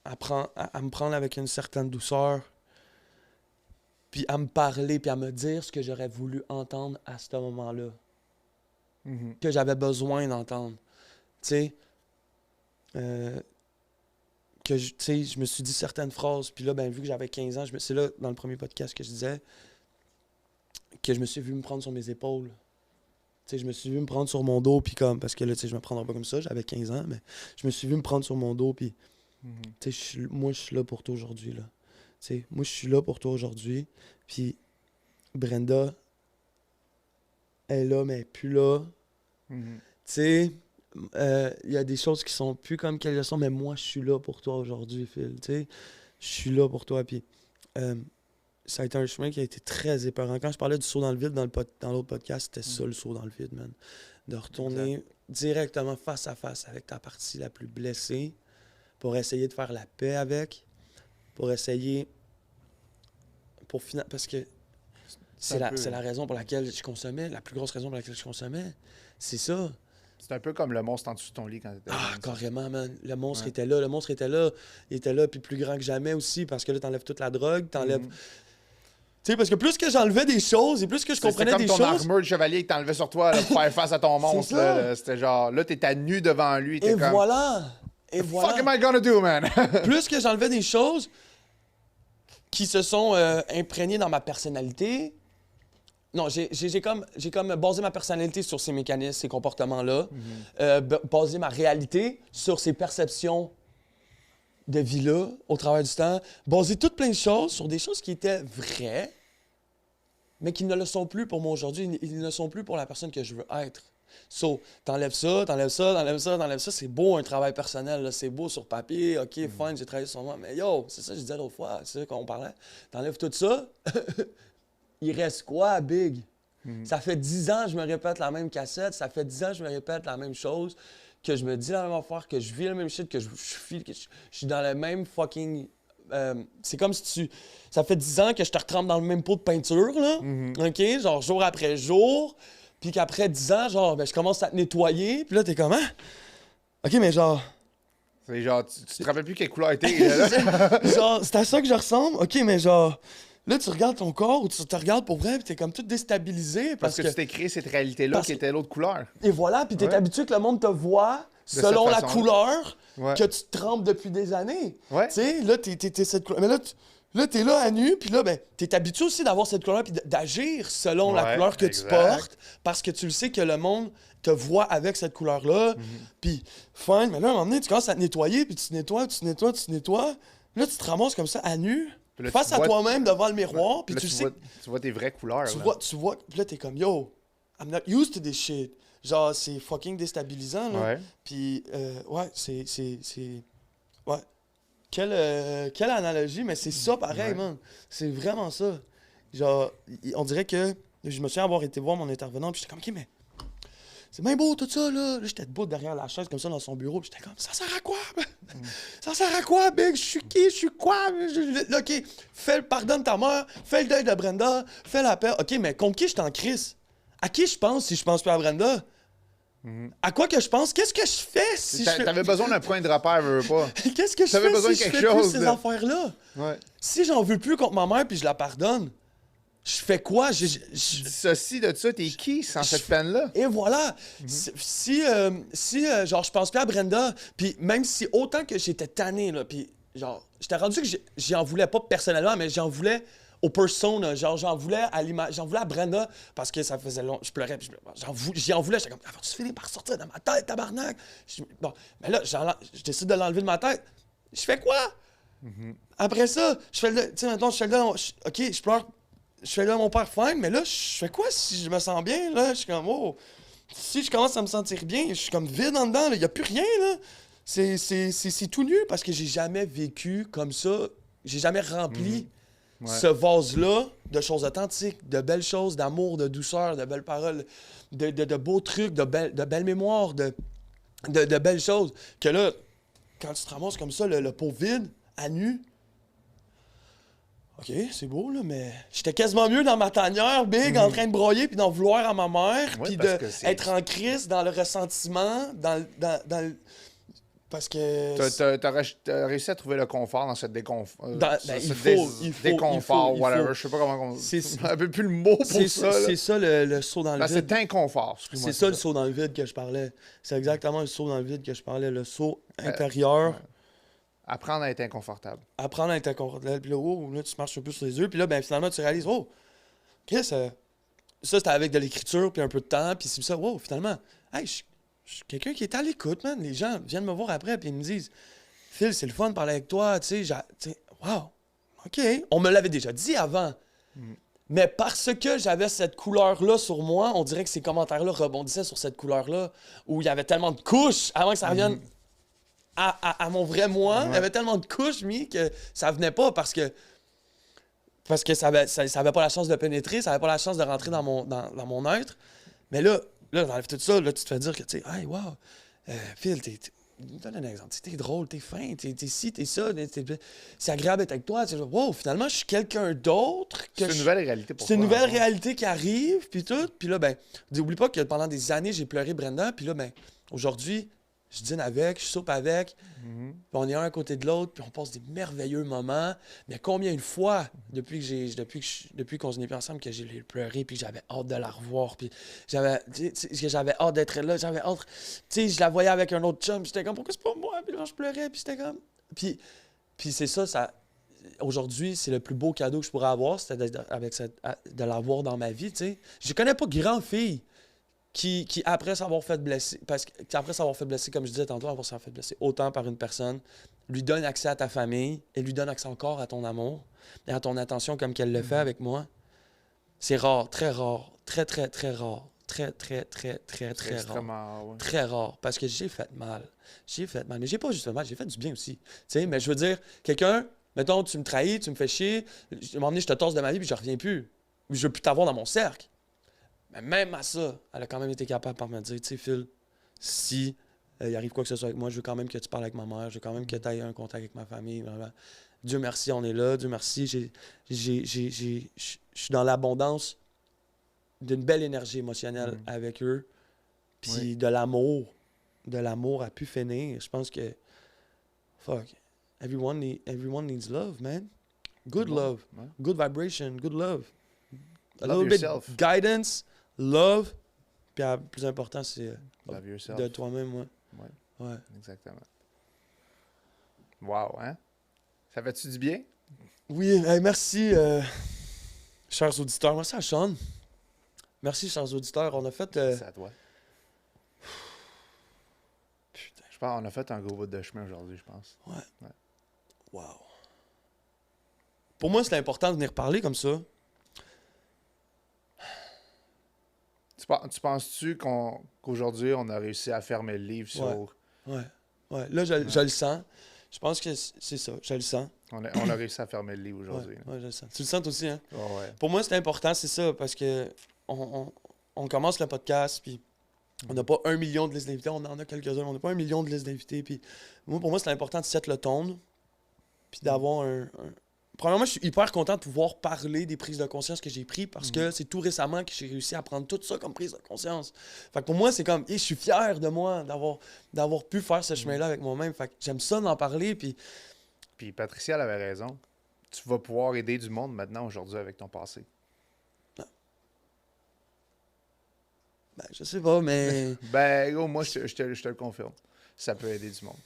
me prendre avec une certaine douceur, puis à me parler, puis à me dire ce que j'aurais voulu entendre à ce moment-là, que j'avais besoin d'entendre. Tu sais, je me suis dit certaines phrases, puis là, ben, vu que j'avais 15 ans, c'est là, dans le premier podcast que je disais, que je me suis vu me prendre sur mes épaules. Tu sais, je me suis vu me prendre sur mon dos, puis comme, parce que là, tu sais, je me prendrais pas comme ça, j'avais 15 ans, mais je me suis vu me prendre sur mon dos, puis, tu sais, moi, je suis là pour toi aujourd'hui, là. Tu sais, moi, je suis là pour toi aujourd'hui, puis Brenda, elle est là, mais elle est plus là. Tu sais, il y a des choses qui sont plus comme qu'elles sont, mais moi, je suis là pour toi aujourd'hui, Phil, tu sais. Je suis là pour toi, puis ça a été un chemin qui a été très épeurant. Quand je parlais du saut dans le vide dans l'autre podcast, c'était ça, le saut dans le vide, man. De retourner directement face à face avec ta partie la plus blessée pour essayer de faire la paix avec, pour essayer... parce que c'est la raison pour laquelle je consommais, la plus grosse raison pour laquelle je consommais, c'est ça. C'est un peu comme le monstre en dessous de ton lit quand t'étais carrément, man. Le monstre était là. Il était là, puis plus grand que jamais aussi, parce que là, t'enlèves toute la drogue, t'enlèves... Tu sais, parce que plus que j'enlevais des choses, et plus que je comprenais des choses... C'est comme ton armure de chevalier que t'enlevais sur toi là, pour faire face à ton monstre. Là, c'était genre, là, t'étais nu devant lui. Et voilà! What the fuck am I gonna do, man? Plus que j'enlevais des choses qui se sont imprégnées dans ma personnalité... Non, j'ai comme basé ma personnalité sur ces mécanismes, ces comportements-là, basé ma réalité sur ces perceptions de vie-là au travers du temps, basé toutes plein de choses sur des choses qui étaient vraies, mais qui ne le sont plus pour moi aujourd'hui, ils ne le sont plus pour la personne que je veux être. So, t'enlèves ça, c'est beau un travail personnel, là, c'est beau sur papier, ok, fine, j'ai travaillé sur moi, mais yo, c'est ça que je disais l'autre fois, c'est ça qu'on parlait, t'enlèves tout ça... Il reste quoi, Big? Ça fait 10 ans que je me répète la même cassette, ça fait 10 ans que je me répète la même chose, que je me dis la même affaire, que je vis la même shit, que je suis dans le même fucking... c'est comme si ça fait 10 ans que je te retrempe dans le même pot de peinture, là, OK? Genre jour après jour, puis qu'après 10 ans, genre, ben, je commence à te nettoyer, puis là, t'es comme, hein? OK, mais genre... C'est genre, tu te rappelles plus quelle couleur était, là? Genre, c'est à ça que je ressemble? OK, mais genre... Là, tu regardes ton corps ou tu te regardes pour vrai, puis t'es comme tout déstabilisé. Parce que tu t'es créé cette réalité-là qui était l'autre couleur. Et voilà, puis t'es habitué que le monde te voit selon la couleur que tu te trempes depuis des années. Tu sais, là, t'es cette couleur. Mais là, t'es là à nu, puis là, ben, t'es habitué aussi d'avoir cette couleur, puis d'agir selon la couleur que tu portes, parce que tu le sais que le monde te voit avec cette couleur-là. Puis, fine, mais là, à un moment donné, tu commences à te nettoyer, puis tu nettoies. Là, tu te ramasses comme ça à nu. Là, face à toi-même devant le miroir, puis tu sais... Tu vois tes vraies couleurs. Tu vois, puis là, t'es comme, yo, I'm not used to this shit. Genre, c'est fucking déstabilisant, là. Puis, ouais, c'est... Ouais. Quelle analogie, mais c'est ça pareil, man. C'est vraiment ça. Genre, on dirait que... Je me souviens avoir été voir mon intervenant, puis j'étais comme, OK, mais... C'est bien beau tout ça, là. Là, j'étais debout derrière la chaise, comme ça, dans son bureau. Puis j'étais comme, ça sert à quoi? Ça sert à quoi, Big? Je suis qui? Je suis quoi? Là, OK, pardonne ta mère, fais le deuil de Brenda, fais la paix. OK, mais contre qui je t'en crisse? À qui je pense si je pense plus à Brenda? À quoi que je pense? Qu'est-ce que je fais si T'avais besoin d'un point de repère, veux pas. Qu'est-ce que je fais si je fais plus ces affaires-là? Si j'en veux plus contre ma mère puis je la pardonne, je fais quoi? Ceci de ça, t'es qui sans cette peine-là? Et voilà. Si genre, je pense plus à Brenda, puis même si autant que j'étais tanné, là, puis genre, j'étais rendu que j'en voulais pas personnellement, mais j'en voulais aux personnes, genre, j'en voulais à Brenda, parce que ça faisait long, je pleurais, puis j'en voulais, j'étais comme, tu finis par sortir de ma tête, tabarnak? Bon, mais là, je décide de l'enlever de ma tête. Je fais quoi? Après ça, je fais le... Tu sais, maintenant, je fais le... OK, je pleure. Je fais là mon père fine, mais là, je fais quoi si je me sens bien, là? Je suis comme, oh... Si je commence à me sentir bien, je suis comme vide en dedans, il n'y a plus rien, là. C'est tout nu parce que j'ai jamais vécu comme ça. J'ai jamais rempli ce vase-là de choses authentiques, de belles choses, d'amour, de douceur, de belles paroles, de beaux trucs, de belles mémoires, de belles choses. Que là, quand tu te ramasses comme ça, le pot vide, à nu, OK, c'est beau, là, mais j'étais quasiment mieux dans ma tanière, big, en train de broyer, puis d'en vouloir à ma mère, puis d'être en crise dans le ressentiment, dans le... Parce que... T'as réussi à trouver le confort dans cette déconfort. Déconfort, whatever. Je sais pas comment on... Je ne rappelle plus le mot pour ça. C'est ça le saut dans le vide. C'est inconfort, excuse-moi. C'est ça le saut dans le vide que je parlais. C'est exactement le saut dans le vide que je parlais. Le saut intérieur. Apprendre à être inconfortable. Apprendre à être inconfortable. Puis là, oh, là, tu marches un peu sur les œufs. Puis là, ben, finalement, tu réalises, oh, qu'est-ce que ça, c'était avec de l'écriture, puis un peu de temps. Puis c'est ça, wow, finalement, hey, je suis quelqu'un qui est à l'écoute, man. Les gens viennent me voir après, puis ils me disent, Phil, c'est le fun de parler avec toi. Tu sais, wow, OK. On me l'avait déjà dit avant. Mais parce que j'avais cette couleur-là sur moi, on dirait que ces commentaires-là rebondissaient sur cette couleur-là, où il y avait tellement de couches avant que ça revienne à mon vrai moi. Il y avait tellement de couches, que ça venait pas parce que ça avait pas la chance de pénétrer, ça avait pas la chance de rentrer dans mon être. Mais là, t'enlèves tout ça, là, tu te fais dire que, tu sais, hey, wow, Phil, donne un exemple, t'es drôle, t'es fin, t'es ci, t'es ça, c'est agréable d'être avec toi. Wow, finalement, je suis quelqu'un d'autre. C'est une nouvelle réalité pour toi. C'est une nouvelle réalité qui arrive, puis tout. Puis là, ben, n'oublie pas que pendant des années, j'ai pleuré Brenda, puis là, ben, aujourd'hui, je dîne avec, je soupe avec, puis on est un à côté de l'autre, puis on passe des merveilleux moments. Mais combien de fois, depuis qu'on n'est plus ensemble, que j'ai pleuré, puis j'avais hâte de la revoir, puis j'avais hâte d'être là, j'avais hâte... Tu sais, je la voyais avec un autre chum, puis j'étais comme, pourquoi c'est pas moi? Puis là, je pleurais, puis j'étais comme... Puis c'est ça... Aujourd'hui, c'est le plus beau cadeau que je pourrais avoir, c'était de l'avoir dans ma vie, tu sais. Je connais pas grand fille qui après s'avoir fait blesser, comme je disais tantôt, après s'avoir fait blesser autant par une personne, lui donne accès à ta famille et lui donne accès encore à ton amour et à ton attention comme qu'elle le fait avec moi. C'est rare, très rare, très, très, très rare. Très, très, très, très, très rare. Ouais. Très rare, parce que j'ai fait mal. Mais j'ai pas juste fait mal, j'ai fait du bien aussi. Tu sais, mais je veux dire, quelqu'un, mettons, tu me trahis, tu me fais chier, je m'en je te tasse de ma vie puis je reviens plus. Je veux plus t'avoir dans mon cercle. Mais même à ça, elle a quand même été capable de me dire, tu sais, Phil, si il arrive quoi que ce soit avec moi, je veux quand même que tu parles avec ma mère, je veux quand même que tu aies un contact avec ma famille. Blablabla. Dieu merci, on est là. Dieu merci, je suis dans l'abondance d'une belle énergie émotionnelle avec eux. Puis de l'amour a pu finir. Je pense que, everyone needs love, man. Good love, good vibration, good love. A little bit guidance, love, puis le plus important, c'est de toi-même, ouais. Exactement. Wow, hein? Ça fait-tu du bien? Oui, hey, merci, chers auditeurs. Merci à Sean. Merci, chers auditeurs. On a fait... C'est à toi. Putain. Je pense qu'on a fait un gros bout de chemin aujourd'hui, je pense. Ouais. Wow. Pour moi, c'est important de venir parler comme ça. Tu penses-tu qu'aujourd'hui, on a réussi à fermer le livre sur... Ouais. Là, je le sens. Je pense que c'est ça. Je le sens. On a réussi à fermer le livre aujourd'hui. Ouais, je le sens. Tu le sens aussi, hein? Oh, ouais. Pour moi, c'est important, c'est ça, parce que on commence le podcast, puis on n'a pas 1 million de listes d'invités. On en a quelques-uns, on n'a pas 1 million de listes d'invités. Puis pour moi, c'est important de set le ton, puis d'avoir un... Premièrement, je suis hyper content de pouvoir parler des prises de conscience que j'ai prises parce que c'est tout récemment que j'ai réussi à prendre tout ça comme prise de conscience. Fait que pour moi, c'est comme, je suis fier de moi d'avoir pu faire ce chemin-là avec moi-même. Fait que j'aime ça d'en parler. Puis Patricia, elle avait raison. Tu vas pouvoir aider du monde maintenant, aujourd'hui, avec ton passé. Non. Ben, je sais pas, mais... Gros, moi, je te le confirme. Ça peut aider du monde.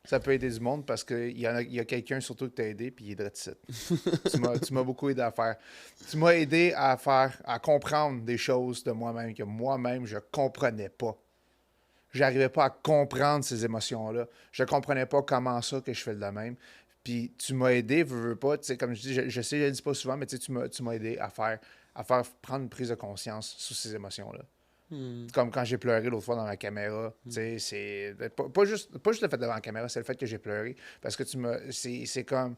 Ça peut aider du monde parce qu'il y a quelqu'un surtout que tu as aidé, puis il est de site. Tu m'as beaucoup aidé à faire. Tu m'as aidé à comprendre des choses de moi-même que moi-même, je comprenais pas. J'arrivais pas à comprendre ces émotions-là. Je comprenais pas comment ça que je fais de la même. Puis tu m'as aidé, veux pas, tu sais, comme je dis, je sais, je le dis pas souvent, mais tu sais, tu m'as aidé à faire prendre une prise de conscience sur ces émotions-là. Comme quand j'ai pleuré l'autre fois dans la caméra, tu sais, c'est pas juste le fait devant la caméra, c'est le fait que j'ai pleuré. Parce que c'est comme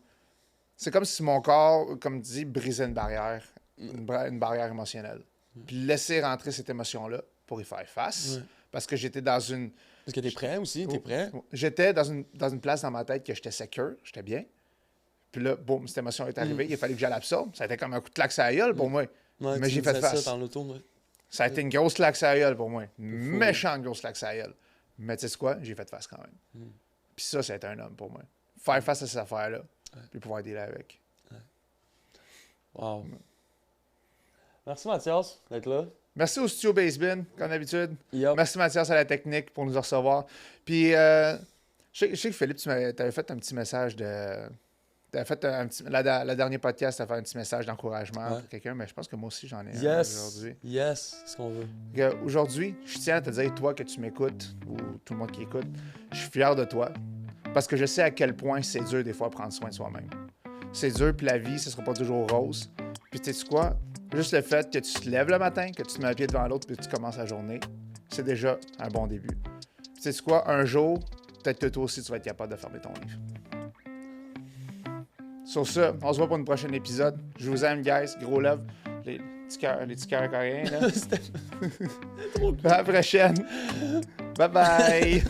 si mon corps, comme tu dis, brisait une barrière, une barrière émotionnelle. Puis laisser rentrer cette émotion-là pour y faire face. Parce que j'étais dans une... Parce que t'es prêt aussi, t'es prêt? J'étais dans une place dans ma tête que j'étais secure, j'étais bien. Puis là, boum, cette émotion est arrivée, il a fallu que je l'absorbe. Ça a été comme un coup de claque à la gueule pour moi. Ouais, mais j'ai fait face. Ça, dans l'auto, ouais. Ça a été une grosse claque à la gueule pour moi. Une méchante grosse claque à la gueule. Mais tu sais quoi? J'ai fait face quand même. Puis ça a été un homme pour moi. Faire face à ces affaires-là, puis pouvoir dealer avec. Wow. Merci Mathias d'être là. Merci au studio Basebin, comme d'habitude. Yep. Merci Mathias à la technique pour nous recevoir. Puis, je sais que Philippe, tu avais fait un petit message de... Tu avais fait la dernière podcast, tu as fait un petit message d'encouragement pour quelqu'un, mais je pense que moi aussi, j'en ai un aujourd'hui. Yes, c'est ce qu'on veut. Aujourd'hui, je tiens à te dire, toi, que tu m'écoutes, ou tout le monde qui écoute, je suis fier de toi, parce que je sais à quel point c'est dur des fois de prendre soin de soi-même. C'est dur, puis la vie, ce sera pas toujours rose. Puis tu sais quoi? Juste le fait que tu te lèves le matin, que tu te mets un pied devant l'autre, puis que tu commences la journée, c'est déjà un bon début. Puis tu sais quoi? Un jour, peut-être que toi aussi, tu vas être capable de fermer ton livre. Sur ce, on se voit pour un prochain épisode. Je vous aime, guys. Gros love. Les petits cœurs coréens, là. À la prochaine. Bye bye.